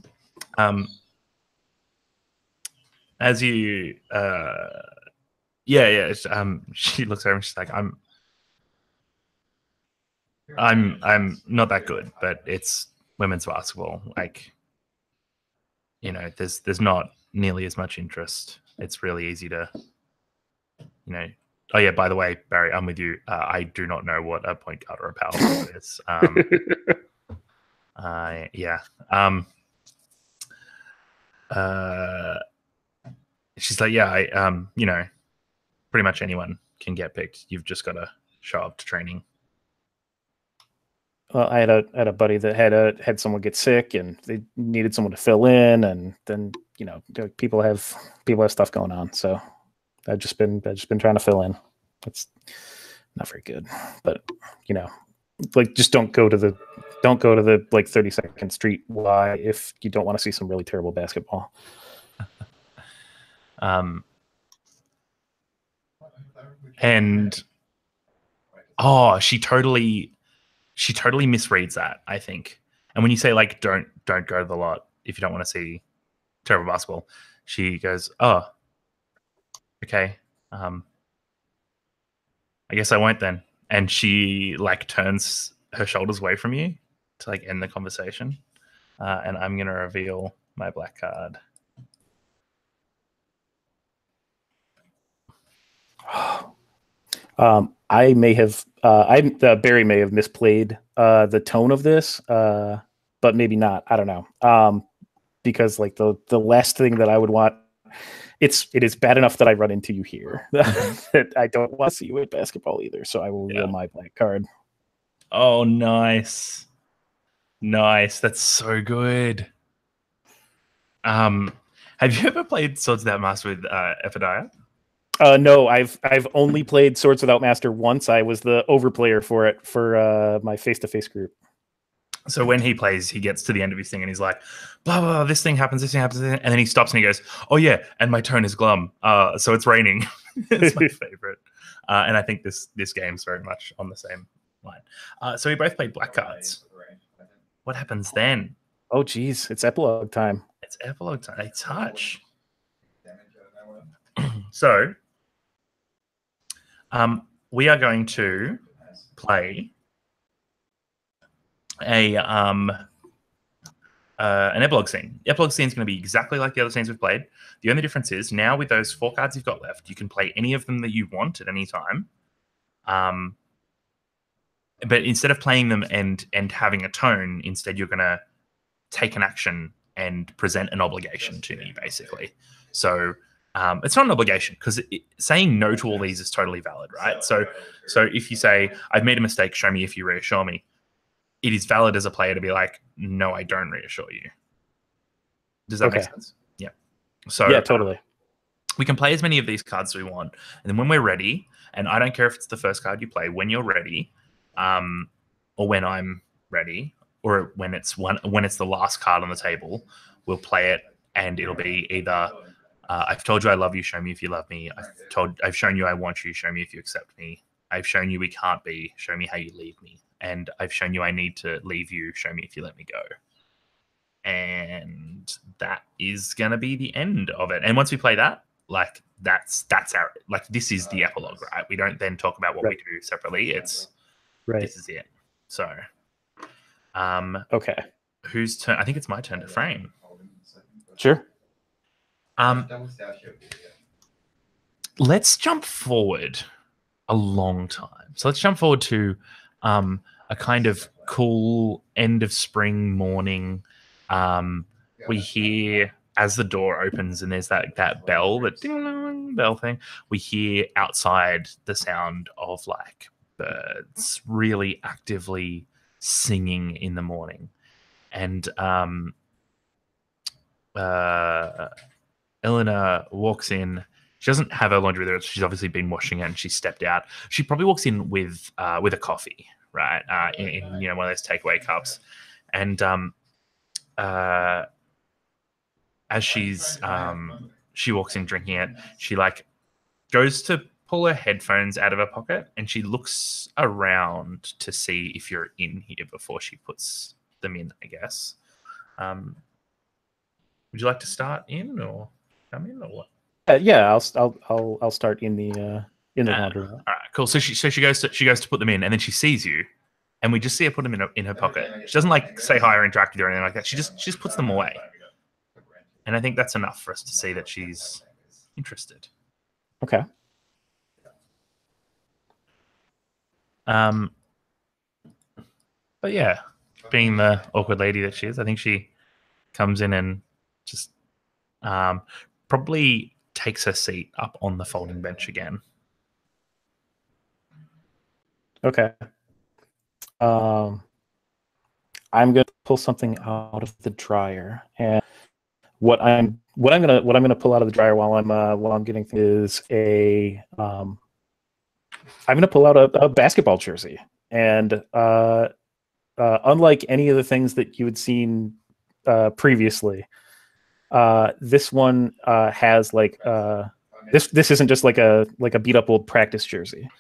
As you, yeah. She looks over and she's like, I'm not that good, but it's women's basketball. Like, you know, there's not nearly as much interest. It's really easy to, you know. Oh yeah, by the way, Barry, I'm with you. I do not know what a point guard or a power forward is. Yeah. She's like, yeah, you know, pretty much anyone can get picked. You've just got to show up to training. Well, I had a buddy that had someone get sick, and they needed someone to fill in, and then you know people have stuff going on, so I've just been trying to fill in. It's not very good, but you know, like just don't go to the like 32nd Street Y if you don't want to see some really terrible basketball. And she totally misreads that, I think. And when you say like don't go to the lot if you don't want to see terrible basketball, she goes, oh, okay, I guess I won't then. And she like turns her shoulders away from you to like end the conversation. And I'm gonna reveal my black card. I may have Barry may have misplayed the tone of this, but maybe not. I don't know. Because like the last thing that I would want, it is bad enough that I run into you here. That I don't want to see you at basketball either. So I will reveal my black card. Oh, nice. That's so good. Have you ever played Swords Without Master with Ephodiah? No, I've only played Swords Without Master once. I was the overplayer for it for my face-to-face group. So when he plays, he gets to the end of his thing and he's like, blah, blah, blah, this thing happens, and then he stops and he goes, oh yeah, and my tone is glum, so it's raining. It's my favorite. And I think this game's very much on the same line. So we both played black cards. What happens then? Oh geez, it's epilogue time. It's epilogue time. They touch. So we are going to play an epilogue scene. The epilogue scene is going to be exactly like the other scenes we've played. The only difference is now with those 4 cards you've got left, you can play any of them that you want at any time. But instead of playing them and having a tone, instead you're going to take an action and present an obligation to me, basically. So it's not an obligation, because saying no to all these is totally valid, right? So if you say, I've made a mistake, show me if you reassure me, it is valid as a player to be like, no, I don't reassure you. Does that make sense? Yeah. So yeah, totally. We can play as many of these cards as we want. And then when we're ready, and I don't care if it's the first card you play, when you're ready, or when I'm ready, or when it's the last card on the table, we'll play it, and it'll be either I've told you I love you, show me if you love me. I've shown you I want you, show me if you accept me. I've shown you we can't be, show me how you leave me. And I've shown you I need to leave you, show me if you let me go. And that is going to be the end of it. And once we play that, like that's our, like, this is the epilogue, right? We don't then talk about what we do separately. It's this is it. So okay, whose turn? I think it's my turn to frame. Sure. Let's jump forward a long time. So let's jump forward to a kind of cool end of spring morning. We hear, as the door opens and there's that bell, that ding bell thing, we hear outside the sound of like birds really actively singing in the morning. And Eleanor walks in. She doesn't have her laundry there. She's obviously been washing it, and she stepped out. She probably walks in with a coffee, right? In one of those takeaway cups. And as she walks in drinking it, she like goes to pull her headphones out of her pocket, and she looks around to see if you're in here before she puts them in, I guess. Would you like to start in or come in or what? Yeah, I'll start in the laundry room. All right, cool. So she goes to put them in, and then she sees you, and we just see her put them in her pocket. She doesn't like say hi or interact with you or anything like that. She just puts them away, and I think that's enough for us to see that she's interested. Okay. But yeah, being the awkward lady that she is, I think she comes in and just probably takes her seat up on the folding bench again. Okay. I'm gonna pull something out of the dryer, and what I'm gonna pull out of the dryer while I'm getting is I'm gonna pull out a basketball jersey, and unlike any of the things that you had seen previously, this one has like this isn't just like a beat up old practice jersey.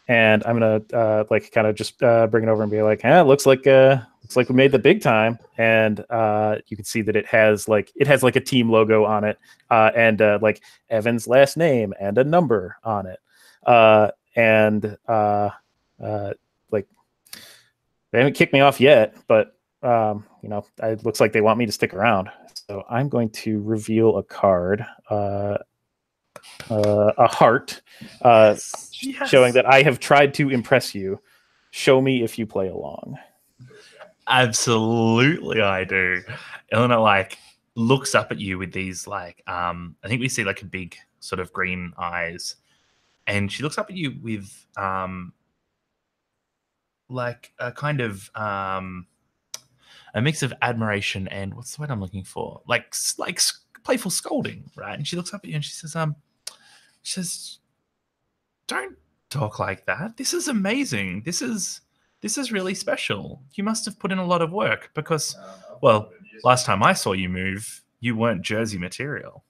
And I'm gonna like kind of just bring it over and be like, looks like we made the big time. And you can see that it has like a team logo on it, and like Evan's last name and a number on it. And like they haven't kicked me off yet, but it looks like they want me to stick around. So I'm going to reveal a card, a heart, showing that I have tried to impress you. Show me if you play along. Absolutely, I do. Eleanor like looks up at you with these like I think we see like a big sort of green eyes, and she looks up at you with like a kind of a mix of admiration and what's the word I'm looking for? Like playful scolding, right? And she looks up at you and she says, "Don't talk like that. This is amazing. This is really special. You must have put in a lot of work because, well, last time I saw you move, you weren't jersey material."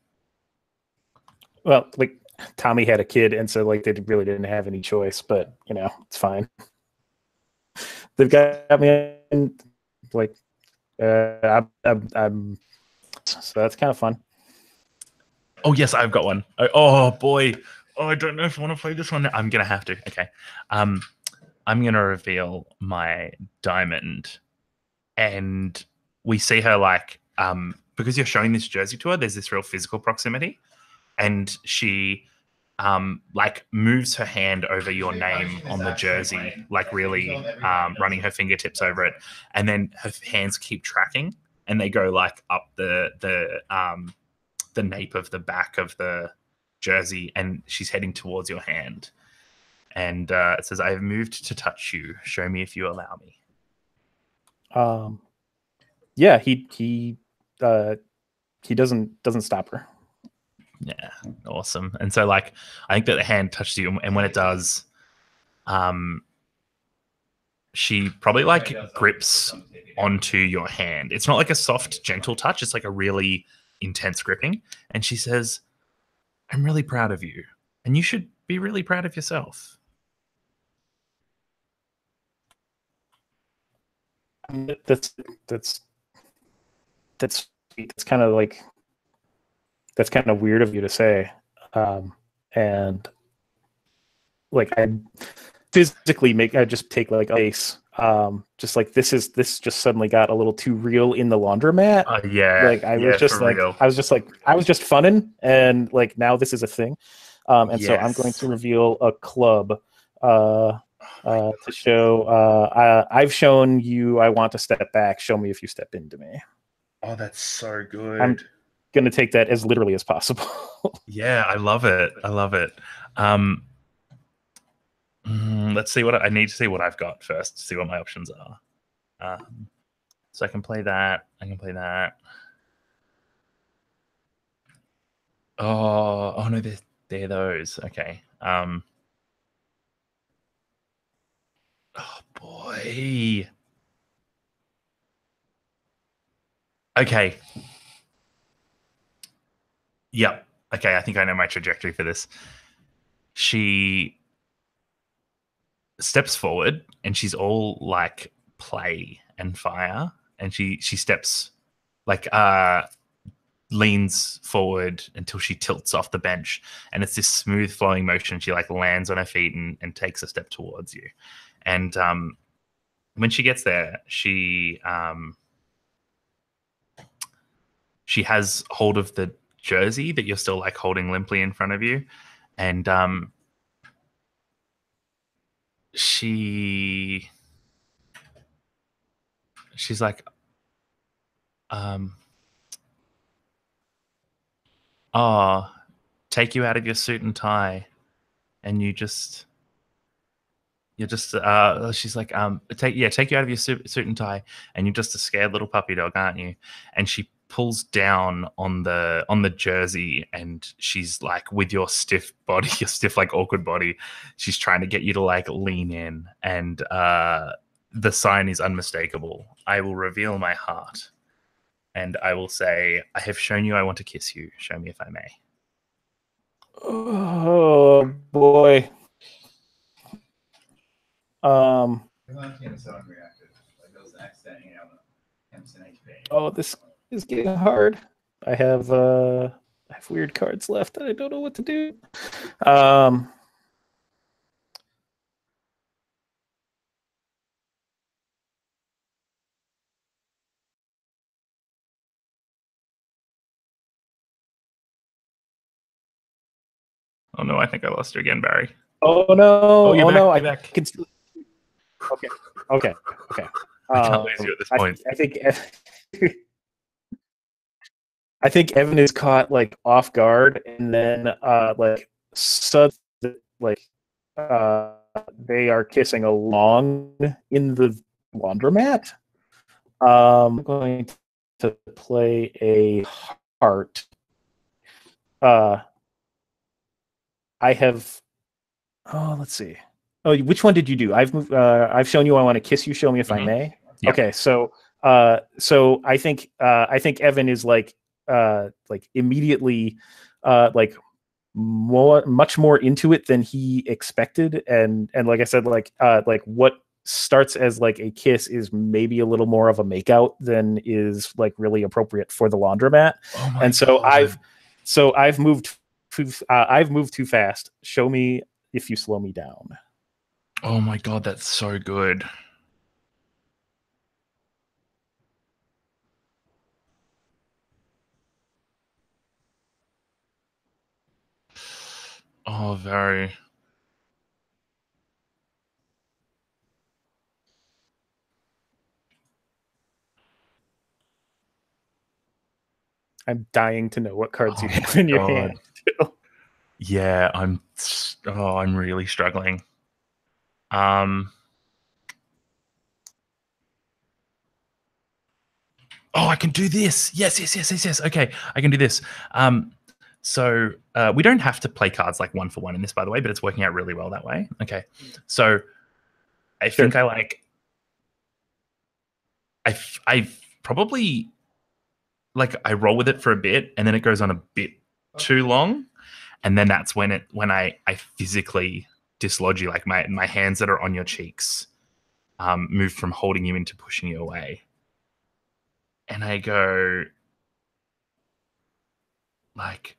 Well, like Tommy had a kid, and so like they really didn't have any choice. But it's fine. They've got me in, like I'm so that's kind of fun. Oh yes, I've got one. Oh boy. Oh, I don't know if I want to play this one. I'm gonna have to. Okay. I'm gonna reveal my diamond, and we see her like because you're showing this jersey to her. There's this real physical proximity, and she like moves her hand over your name on the jersey, like really running her fingertips over it, and then her hands keep tracking, and they go like up the nape of the back of the jersey, and she's heading towards your hand. And it says, "I have moved to touch you. Show me if you allow me." Yeah, he doesn't stop her. Yeah, awesome. And so, like, I think that the hand touches you, and when it does, she probably like grips onto your hand. It's not like a soft, gentle touch. It's like a really intense gripping. And she says, "I'm really proud of you, and you should be really proud of yourself." That's that's that's that's kind of like that's kind of weird of you to say, and like I physically I just take like a face, just like this just suddenly got a little too real in the laundromat. Yeah, Like I was just like real. I was just funning, and like now this is a thing, and so I'm going Yes. to reveal a club to show. I've shown you. I want to step back. Show me if you step into me. Oh, that's so good. I'm going to take that as literally as possible. Yeah, I love it. I love it. Let's see what I need to see what I've got first to see what my options are. So I can play that. I can play that. Oh no, they're those. Okay. Oh boy. Okay. Yep. Okay, I think I know my trajectory for this. She steps forward and she's all like play and fire, and she steps like leans forward until she tilts off the bench, and it's this smooth flowing motion. She like lands on her feet and takes a step towards you. And when she gets there, she has hold of the jersey that you're still like holding limply in front of you, and she's like, oh, take you out of your suit and tie, and you're just she's like, take you out of your suit and tie, and you're just a scared little puppy dog, aren't you? And she pulls down on the jersey, and she's like, with your stiff body, your stiff like awkward body, she's trying to get you to like lean in, and the sign is unmistakable. I will reveal my heart, and I will say, I have shown you I want to kiss you. Show me if I may. Oh boy. Oh, this is getting hard. I have weird cards left and I don't know what to do. Oh no, I think I lost her again, Barry. Oh no! Oh, no! You're back. Can still... Okay. I can't lose you at this point. I think I think Evan is caught like off guard, and then like suddenly like they are kissing along in the laundromat. I'm going to play a heart. I have. Oh, let's see. Oh, which one did you do? I've shown you I want to kiss you. Show me if I may. Yep. Okay, so I think Evan is like immediately like much more into it than he expected, and like I said, like what starts as like a kiss is maybe a little more of a makeout than is like really appropriate for the laundromat. Oh and so God. I've moved too fast. Show me if you slow me down. Oh my God, that's so good. Oh, very. I'm dying to know what cards Oh you my have in your God. hand. Yeah, I'm really struggling. Um. Oh, I can do this. Yes. Okay, I can do this. So we don't have to play cards like one for one in this, by the way, but it's working out really well that way. Okay. So I Sure. think I probably like I roll with it for a bit and then it goes on a bit too long. And then that's when I physically dislodge you, like my hands that are on your cheeks move from holding you into pushing you away. And I go like,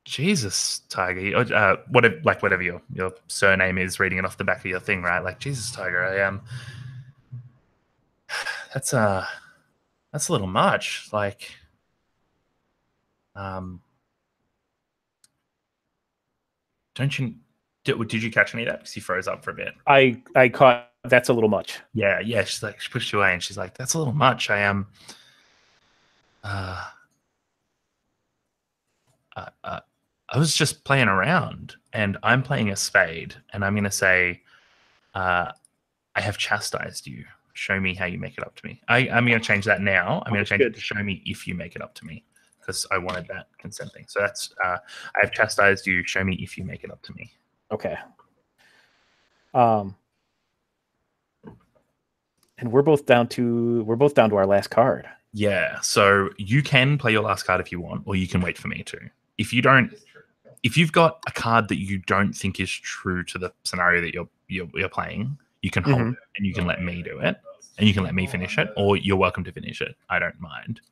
Jesus, Tiger. Whatever your surname is, reading it off the back of your thing, right? Like, Jesus, Tiger. I am. That's that's a little much. Like, um, don't you? Did you catch any of that? Because you froze up for a bit. I caught that's a little much. Yeah. She's like, she pushed you away, and she's like, that's a little much. I am. I was just playing around, and I'm playing a spade, and I'm gonna say, I have chastised you. Show me how you make it up to me. I'm going to change that now. I'm going to change it to show me if you make it up to me because I wanted that consent thing. So that's I have chastised you. Show me if you make it up to me. Okay. And we're both down to our last card. Yeah. So you can play your last card if you want, or you can wait for me to. If you don't, if you've got a card that you don't think is true to the scenario that you're playing, you can hold it and you can let me do it and you can let me finish it, or you're welcome to finish it. I don't mind.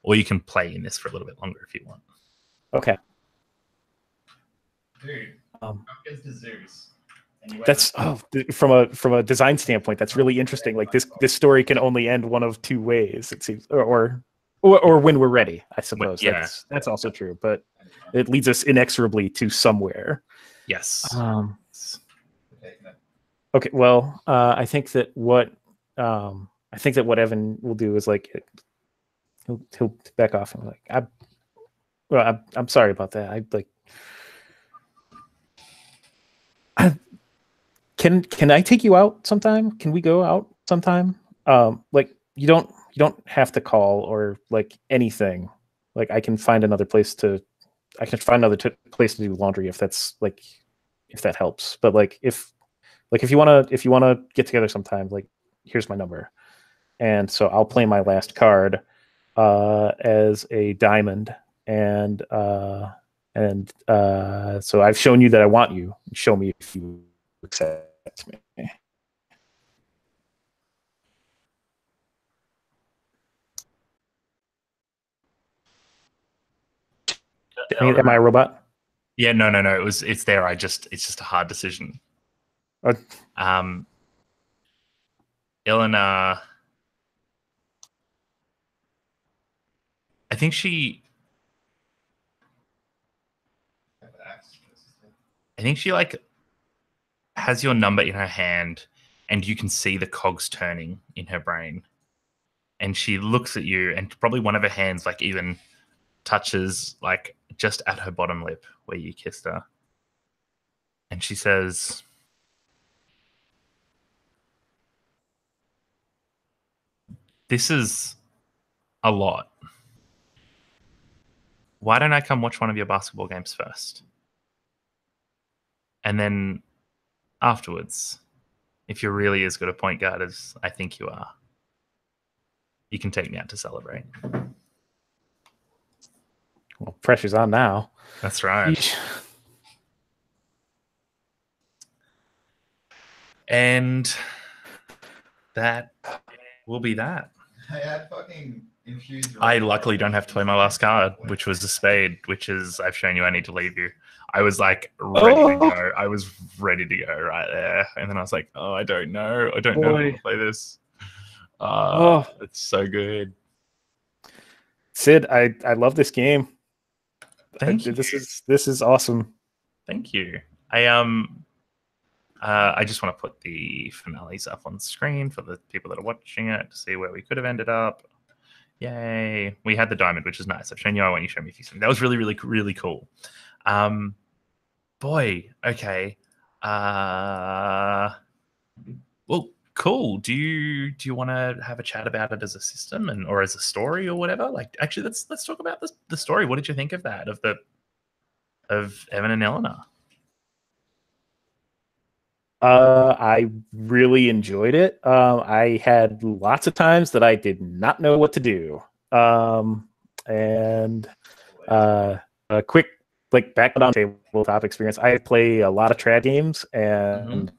Or you can play in this for a little bit longer if you want. Okay. Dude, goes to Zeus. That's from a design standpoint, that's really interesting. Like this story can only end one of two ways, it seems, or when we're ready, I suppose. Yeah. That's also true, but it leads us inexorably to somewhere. Yes. Okay. Well, I think that what Evan will do is like he'll back off and like I'm sorry about that. Can I take you out sometime? Can we go out sometime? Like you don't have to call or like anything. Like I can find another place to place to do laundry if that's like if that helps. But like if you want to get together sometime, like here's my number. And so I'll play my last card as a diamond and so I've shown you that I want you. Show me if you accept me. Am I a robot? Yeah, no. It's there. It's just a hard decision. Eleanor, I think she like has your number in her hand and you can see the cogs turning in her brain. And she looks at you and probably one of her hands like even touches like just at her bottom lip where you kissed her. And she says, this is a lot. Why don't I come watch one of your basketball games first? And then afterwards, if you're really as good a point guard as I think you are, you can take me out to celebrate. Well, pressure's on now. That's right. Eesh. And that will be that. I luckily don't have to play my last card, which was the spade, which is I've shown you I need to leave you. I was like ready to go. I was ready to go right there. And then I was like, oh, I don't know. I don't know how to play this. It's so good. Sid, I love this game. Thank you. This is awesome. Thank you. I just want to put the finales up on screen for the people that are watching it to see where we could have ended up. Yay! We had the diamond, which is nice. I've shown you. I want you to show me a few things. That was really, really, really cool. Boy, okay. Well, cool. Do you want to have a chat about it as a system or as a story or whatever? Like, actually, let's talk about the story. What did you think of that? Of Evan and Eleanor? I really enjoyed it. I had lots of times that I did not know what to do. And a quick like background on tabletop experience. I play a lot of trad games and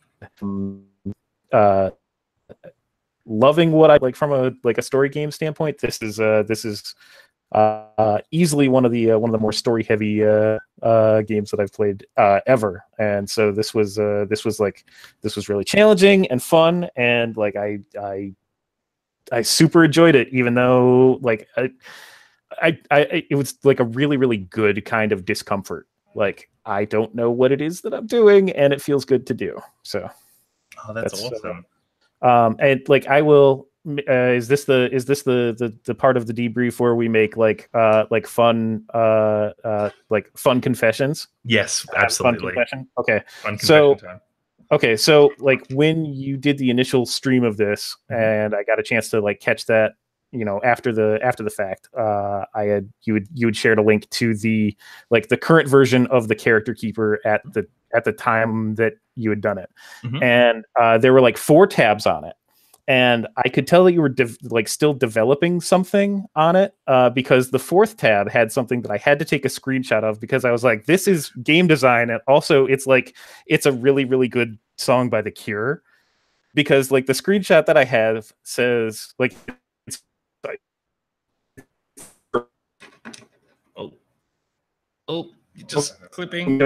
loving what I like from a story game standpoint. This is easily one of the more story heavy games that I've played ever, and so this was really challenging and fun, and like I super enjoyed it, even though like I it was like a really really good kind of discomfort. Like I don't know what it is that I'm doing, and it feels good to do. So, that's awesome. And like I will. Is this the part of the debrief where we make like fun confessions? Yes, absolutely. Fun confession. Okay. Fun confession time. Okay, so like when you did the initial stream of this, and I got a chance to like catch that, you know, after the fact, you had shared a link to the current version of the character keeper at the time that you had done it, and there were like 4 tabs on it. And I could tell that you were still developing something on it because the 4th tab had something that I had to take a screenshot of because I was like, this is game design. And also it's a really, really good song by The Cure, because like the screenshot that I have says like, it's like, just clipping.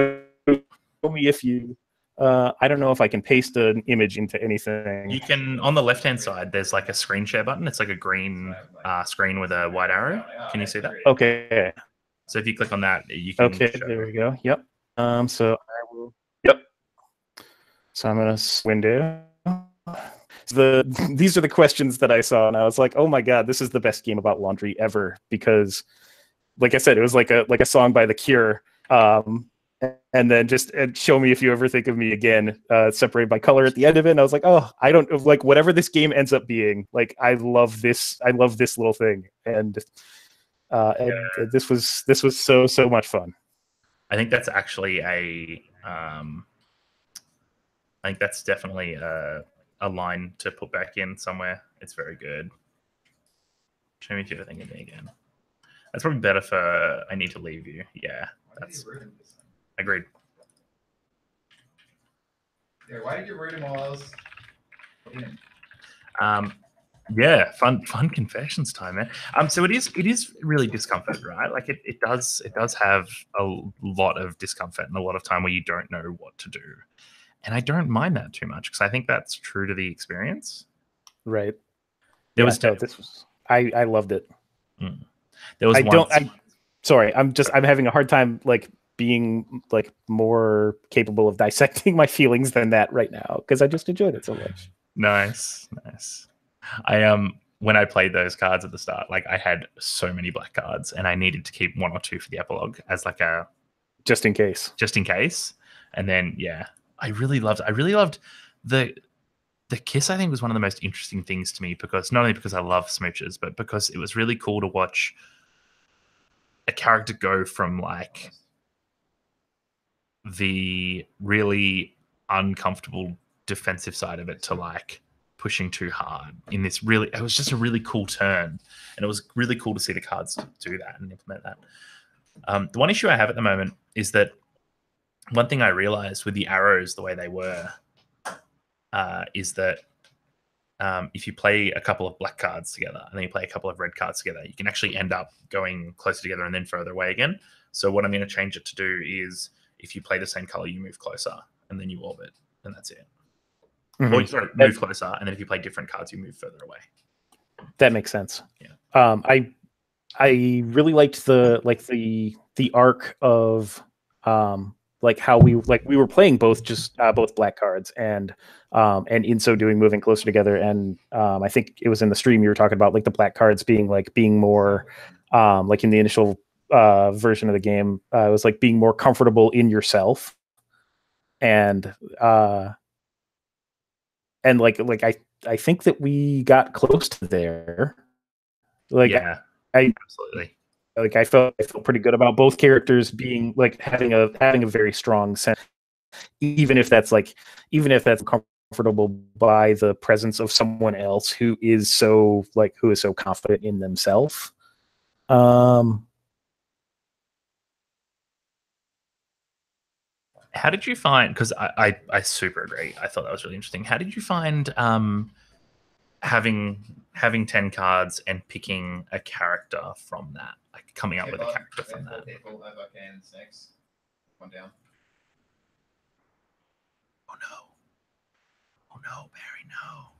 Show me if you... I don't know if I can paste an image into anything. You can, on the left-hand side, there's like a screen share button. It's like a green screen with a white arrow. Can you see that? Okay. So if you click on that, you can. Okay, there we go. Yep. So I will. Yep. So I'm gonna window. These are the questions that I saw, and I was like, oh my god, this is the best game about laundry ever, because, like I said, it was like a song by The Cure. And then just show me if you ever think of me again, separated by color at the end of it. And I was like, oh, I don't like whatever this game ends up being. Like, I love this little thing. And this was so much fun. I think that's actually I think that's definitely a line to put back in somewhere. It's very good. Show me if you ever think of me again. That's probably better for I Need to Leave You. Yeah, that's agreed. Yeah, why did you read them all? Yeah, fun confessions time, man. So it is really discomfort, right? Like it does have a lot of discomfort and a lot of time where you don't know what to do. And I don't mind that too much because I think that's true to the experience. Right. I loved it. There was I'm having a hard time like being like more capable of dissecting my feelings than that right now because I just enjoyed it so much. Nice. When I played those cards at the start, like I had so many black cards and I needed to keep 1 or 2 for the epilogue as like a just in case. And then I really loved the kiss. I think was one of the most interesting things to me, because not only because I love smooches, but because it was really cool to watch a character go from like the really uncomfortable defensive side of it to like pushing too hard in this really, it was just a really cool turn, and it was really cool to see the cards do that and implement that. The one issue I have at the moment is that one thing I realized with the arrows the way they were is that if you play a couple of black cards together and then you play a couple of red cards together, you can actually end up going closer together and then further away again. So what I'm going to change it to do is, if you play the same color, you move closer and then you orbit, and that's it. Or you sort of move closer, and then if you play different cards, you move further away. That makes sense. Yeah. I really liked the arc of like how we were playing both both black cards, and in so doing moving closer together. And I think it was in the stream you were talking about like the black cards being more like in the initial version of the game, it was like being more comfortable in yourself, and I think that we got close to there. Like, yeah, I absolutely. like I felt pretty good about both characters being like having a very strong sense, even if that's comfortable by the presence of someone else who is so confident in themselves. How did you find? Because I super agree. I thought that was really interesting. How did you find having 10 cards and picking a character from that, like coming up with a character from that? One down. Oh no! Oh no, Barry, no!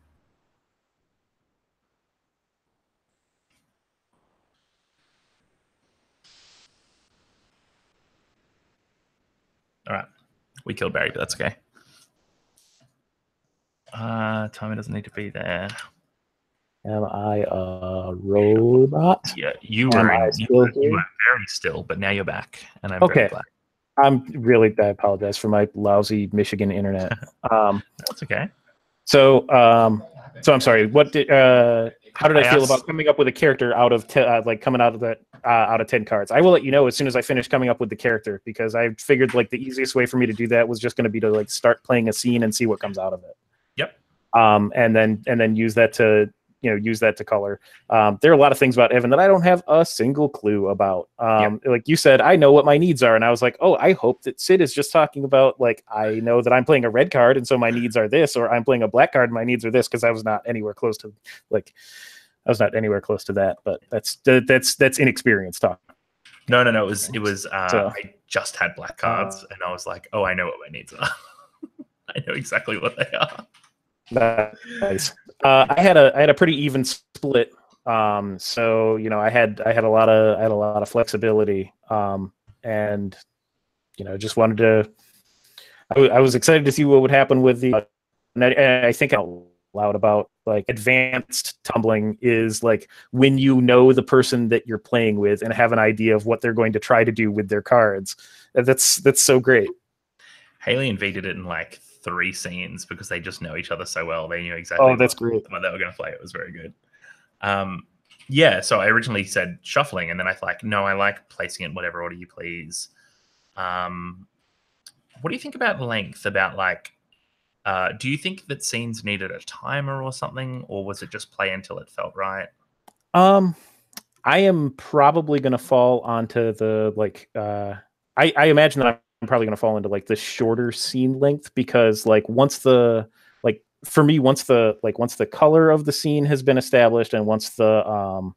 All right, we killed Barry, but that's okay. Tommy doesn't need to be there. Am I a robot? Yeah, you Am were I in, still you here? were very still, but now you're back, and I'm Okay. very glad. I apologize for my lousy Michigan internet. That's okay. So I'm sorry. How did I feel about coming up with a character out of coming out of 10 cards? I will let you know as soon as I finish coming up with the character, because I figured like the easiest way for me to do that was just going to be to like start playing a scene and see what comes out of it. Yep. And then use that to color. There are a lot of things about Evan that I don't have a single clue about. Like you said, I know what my needs are, and I was like, oh, I hope that Sid is just talking about like, I know that I'm playing a red card, and so my needs are this, or I'm playing a black card, and my needs are this, because I was not anywhere close to that. But that's inexperienced talk. No. It was. I just had black cards, and I was like, oh, I know what my needs are. I know exactly what they are. Nice. I had a pretty even split. So I had a lot of flexibility. And just wanted to. I was excited to see what would happen with the. And I think out loud about like advanced tumbling is like when you know the person that you're playing with and have an idea of what they're going to try to do with their cards. That's so great. Haley and V did it in like 3 scenes because they just know each other so well. They knew exactly that's great. what they were going to play. It was very good. Yeah, so I originally said shuffling, and then I like, no, I like placing it in whatever order you please. What do you think about length? About like, do you think that scenes needed a timer or something, or was it just play until it felt right? I am probably going to fall onto the like. I imagine that I'm probably going to fall into like the shorter scene length, because like once the color of the scene has been established, and once once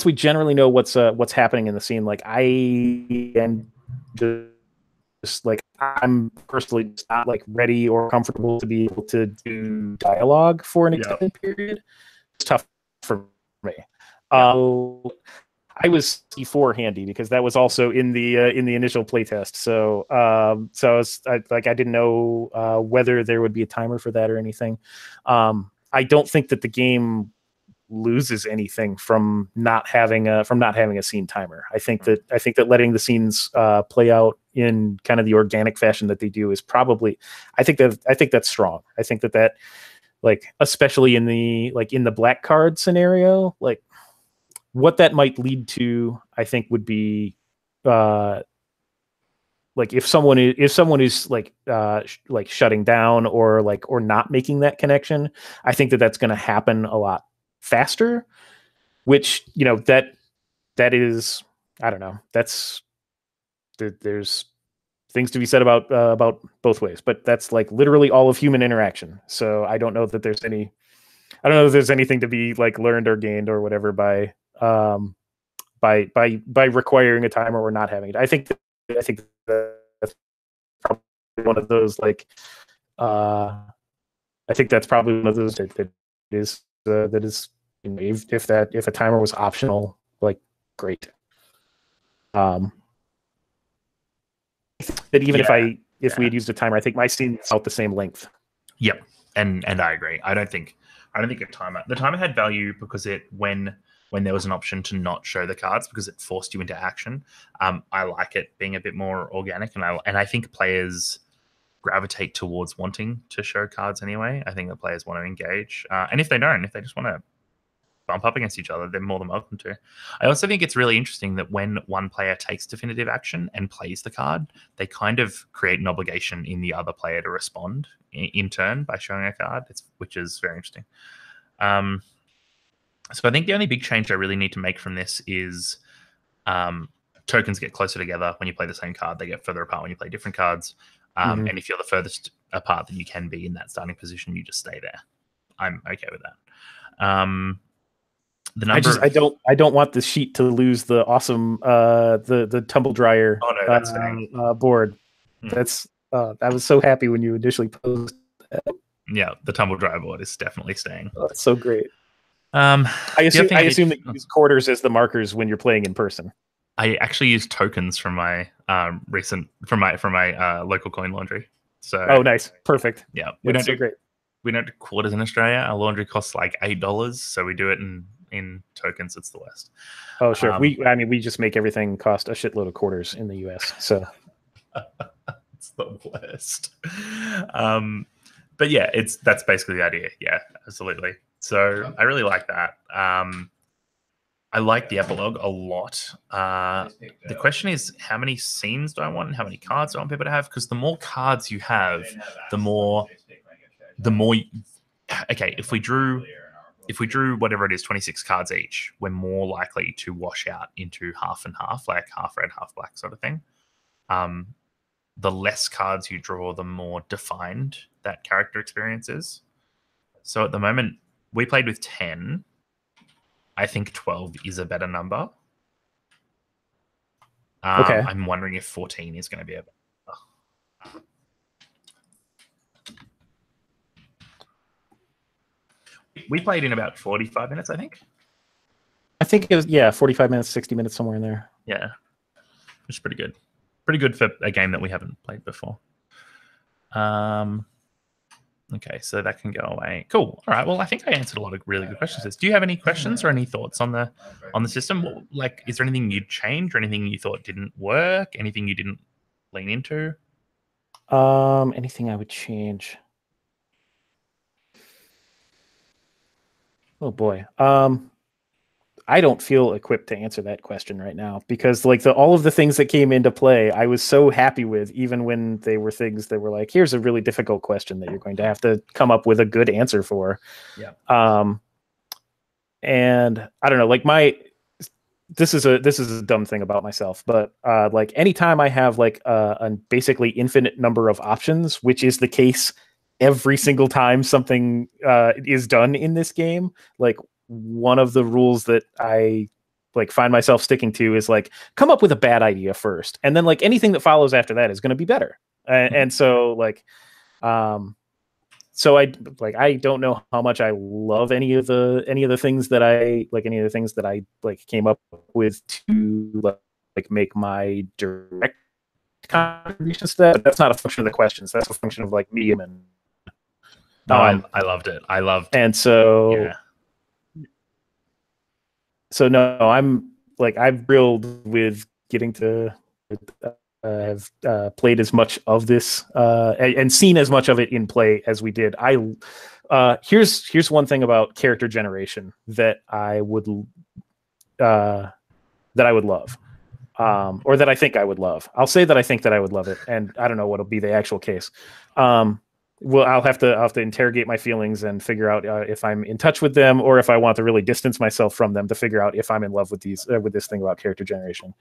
we generally know what's happening in the scene, like I am just like, I'm personally just not like ready or comfortable to be able to do dialogue for an extended period. It's tough for me. I was C4 handy because that was also in the initial playtest. So I didn't know whether there would be a timer for that or anything. I don't think that the game loses anything from not having a scene timer. I think that letting the scenes play out in kind of the organic fashion that they do is probably. I think that's strong. I think that like, especially in the black card scenario, like what that might lead to, I think, would be like if someone is like shutting down or not making that connection. I think that that's going to happen a lot faster, which that is, I don't know, there's things to be said about both ways, but that's like literally all of human interaction. So I don't know that there's anything to be like learned or gained or whatever by requiring a timer or not having it. I think that's probably one of those like I think that's probably one of those that is if a timer was optional, like great. that even Yeah, if we had used a timer, I think my scene felt the same length. Yep, and I agree. I don't think the timer had value because when there was an option to not show the cards because it forced you into action. I like it being a bit more organic, and I think players gravitate towards wanting to show cards anyway. I think the players want to engage, and if they just want to bump up against each other, they're more than welcome to. I also think it's really interesting that when one player takes definitive action and plays the card, they kind of create an obligation in the other player to respond in turn by showing a card, which is very interesting. So I think the only big change I really need to make from this is tokens get closer together when you play the same card. They get further apart when you play different cards. And if you're the furthest apart that you can be in that starting position, you just stay there. I'm okay with that. I don't want the sheet to lose the awesome the tumble dryer board. That's I was so happy when you initially posted that. Yeah, the tumble dryer board is definitely staying. Oh, that's so great. I assume that you use quarters as the markers when you're playing in person. I actually use tokens from my local coin laundry. So nice, perfect. Yeah, we don't do quarters in Australia. Our laundry costs like $8, so we do it in tokens. It's the worst. Oh sure, we just make everything cost a shitload of quarters in the US. So it's the worst. But yeah, that's basically the idea. Yeah, absolutely. So I really like that. I like the epilogue a lot. The question is, how many scenes do I want and how many cards do I want people to have? Because the more cards you have, the more. Okay, if we drew whatever it is, 26 cards each, we're more likely to wash out into half and half, like half red, half black sort of thing. The less cards you draw, the more defined that character experience is. So at the moment, we played with 10. I think 12 is a better number. Okay. I'm wondering if 14 is going to be a better. We played in about 45 minutes, I think. I think it was 45 minutes, 60 minutes, somewhere in there. Yeah, which is pretty good. Pretty good for a game that we haven't played before. Okay, so that can go away. Cool. All right. Well, I think I answered a lot of really good questions. Do you have any questions or any thoughts on the system? Like, is there anything you'd change or anything you thought didn't work? Anything you didn't lean into? Anything I would change? Oh boy. I don't feel equipped to answer that question right now because like all of the things that came into play, I was so happy with, even when they were things that were like, here's a really difficult question that you're going to have to come up with a good answer for. Yeah. And I don't know, like this is a dumb thing about myself, but like anytime I have like a basically infinite number of options, which is the case every single time something is done in this game, like one of the rules that I like find myself sticking to is like come up with a bad idea first, and then like anything that follows after that is going to be better. And so like, so I don't know how much I love any of the things that I like came up with to like make my direct contributions to that. But that's not a function of the questions. That's a function of like medium and. I loved it. And so. Yeah. So no, I'm thrilled with getting to have played as much of this and seen as much of it in play as we did. Here's one thing about character generation that I would love, or that I think I would love. I'll say that I think that I would love it, and I don't know what'll be the actual case. Well, I'll have to interrogate my feelings and figure out if I'm in touch with them or if I want to really distance myself from them to figure out if I'm in love with this thing about character generation.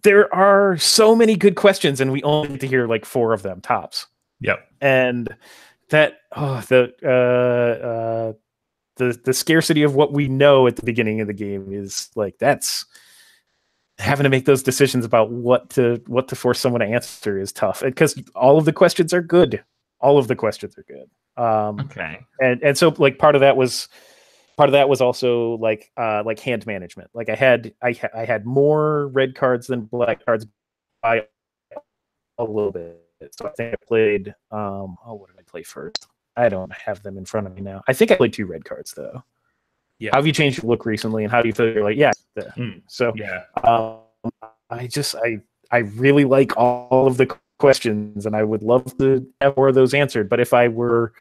There are so many good questions, and we only get to hear like 4 of them tops. Yep. And that the scarcity of what we know at the beginning of the game is like that's. Having to make those decisions about what to force someone to answer is tough because all of the questions are good. Okay. And so like part of that was also like hand management. Like I had more red cards than black cards, by a little bit. So I think I played. What did I play first? I don't have them in front of me now. I think I played 2 red cards though. Yeah. How have you changed your look recently, and how do you feel? You're like, yeah. So Yeah. I really like all of the questions, and I would love to have more of those answered. But if I were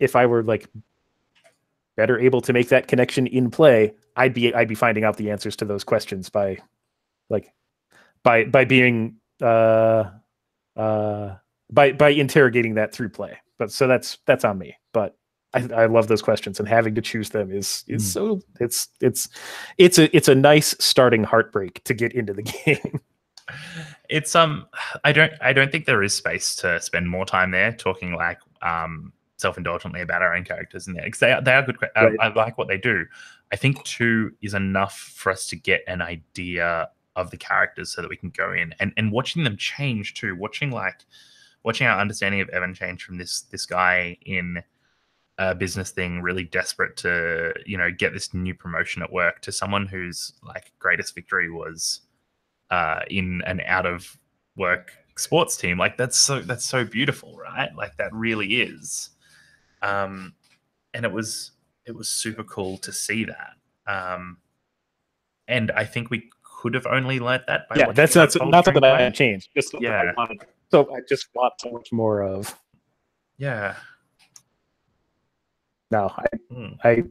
like better able to make that connection in play, I'd be finding out the answers to those questions by being by interrogating that through play. But so that's on me. But I love those questions, and having to choose them is so it's a nice starting heartbreak to get into the game. It's I don't think there is space to spend more time there talking like self-indulgently about our own characters in there, because they are good. Right. I like what they do. I think 2 is enough for us to get an idea of the characters so that we can go in and watching them change too. Watching our understanding of Evan change from this guy in a business thing, really desperate to get this new promotion at work, to someone whose like greatest victory was in an out of work sports team. Like that's so beautiful, right? Like that really is. And it was super cool to see that. And I think we could have only learnt that by watching. That's not something I changed. Just something I wanted. So I just want so much more of. Yeah. No, I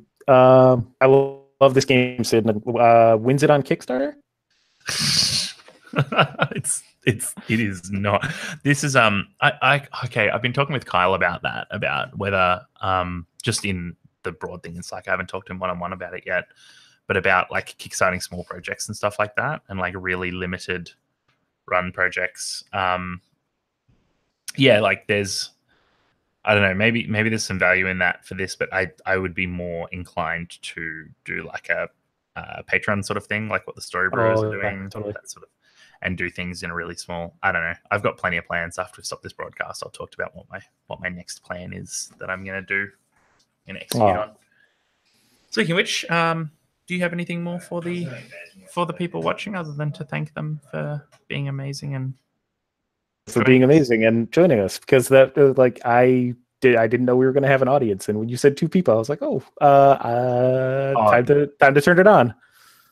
love this game, Sid. Wins it on Kickstarter? It is not. This is okay. I've been talking with Kyle about that, about whether just in the broad thing, it's like I haven't talked to him one-on-one about it yet, but about like kickstarting small projects and stuff like that, and like really limited run projects. Yeah, like there's, I don't know, maybe there's some value in that for this, but I would be more inclined to do like a Patreon sort of thing, like what the Story Brewers are doing, yeah, totally. that sort of, and do things in a really small. I don't know. I've got plenty of plans after we stop this broadcast. I'll talk about what my next plan is that I'm going to do and execute on. Speaking of which, do you have anything more for the people watching other than to thank them for being amazing and being amazing and joining us? Because that like I didn't know we were going to have an audience, and when you said 2 people, I was like, time to turn it on.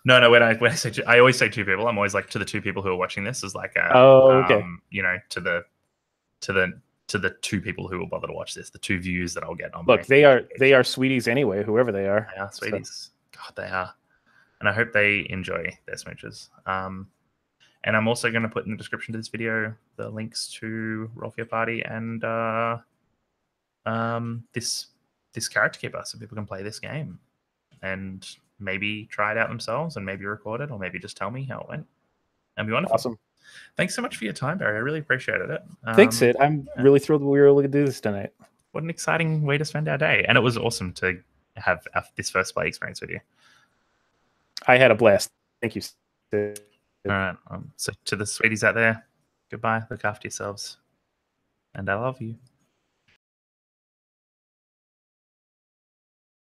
No. When I say I always say 2 people. I'm always like, to the 2 people who are watching this, is like okay. To the 2 people who will bother to watch this, the 2 views that I'll get on. Look, they are sweeties anyway, whoever they are. They are sweeties. So. God, they are. And I hope they enjoy their smooches. And I'm also going to put in the description to this video the links to Roll for Your Party and this character keeper, so people can play this game and maybe try it out themselves, and maybe record it, or maybe just tell me how it went. That'd be wonderful. Awesome. Thanks so much for your time, Barry. I really appreciated it. Thanks, Sid. I'm really thrilled we were able to do this tonight. What an exciting way to spend our day. And it was awesome to have this first play experience with you. I had a blast. Thank you, Sid. All right. So to the sweeties out there, goodbye. Look after yourselves. And I love you.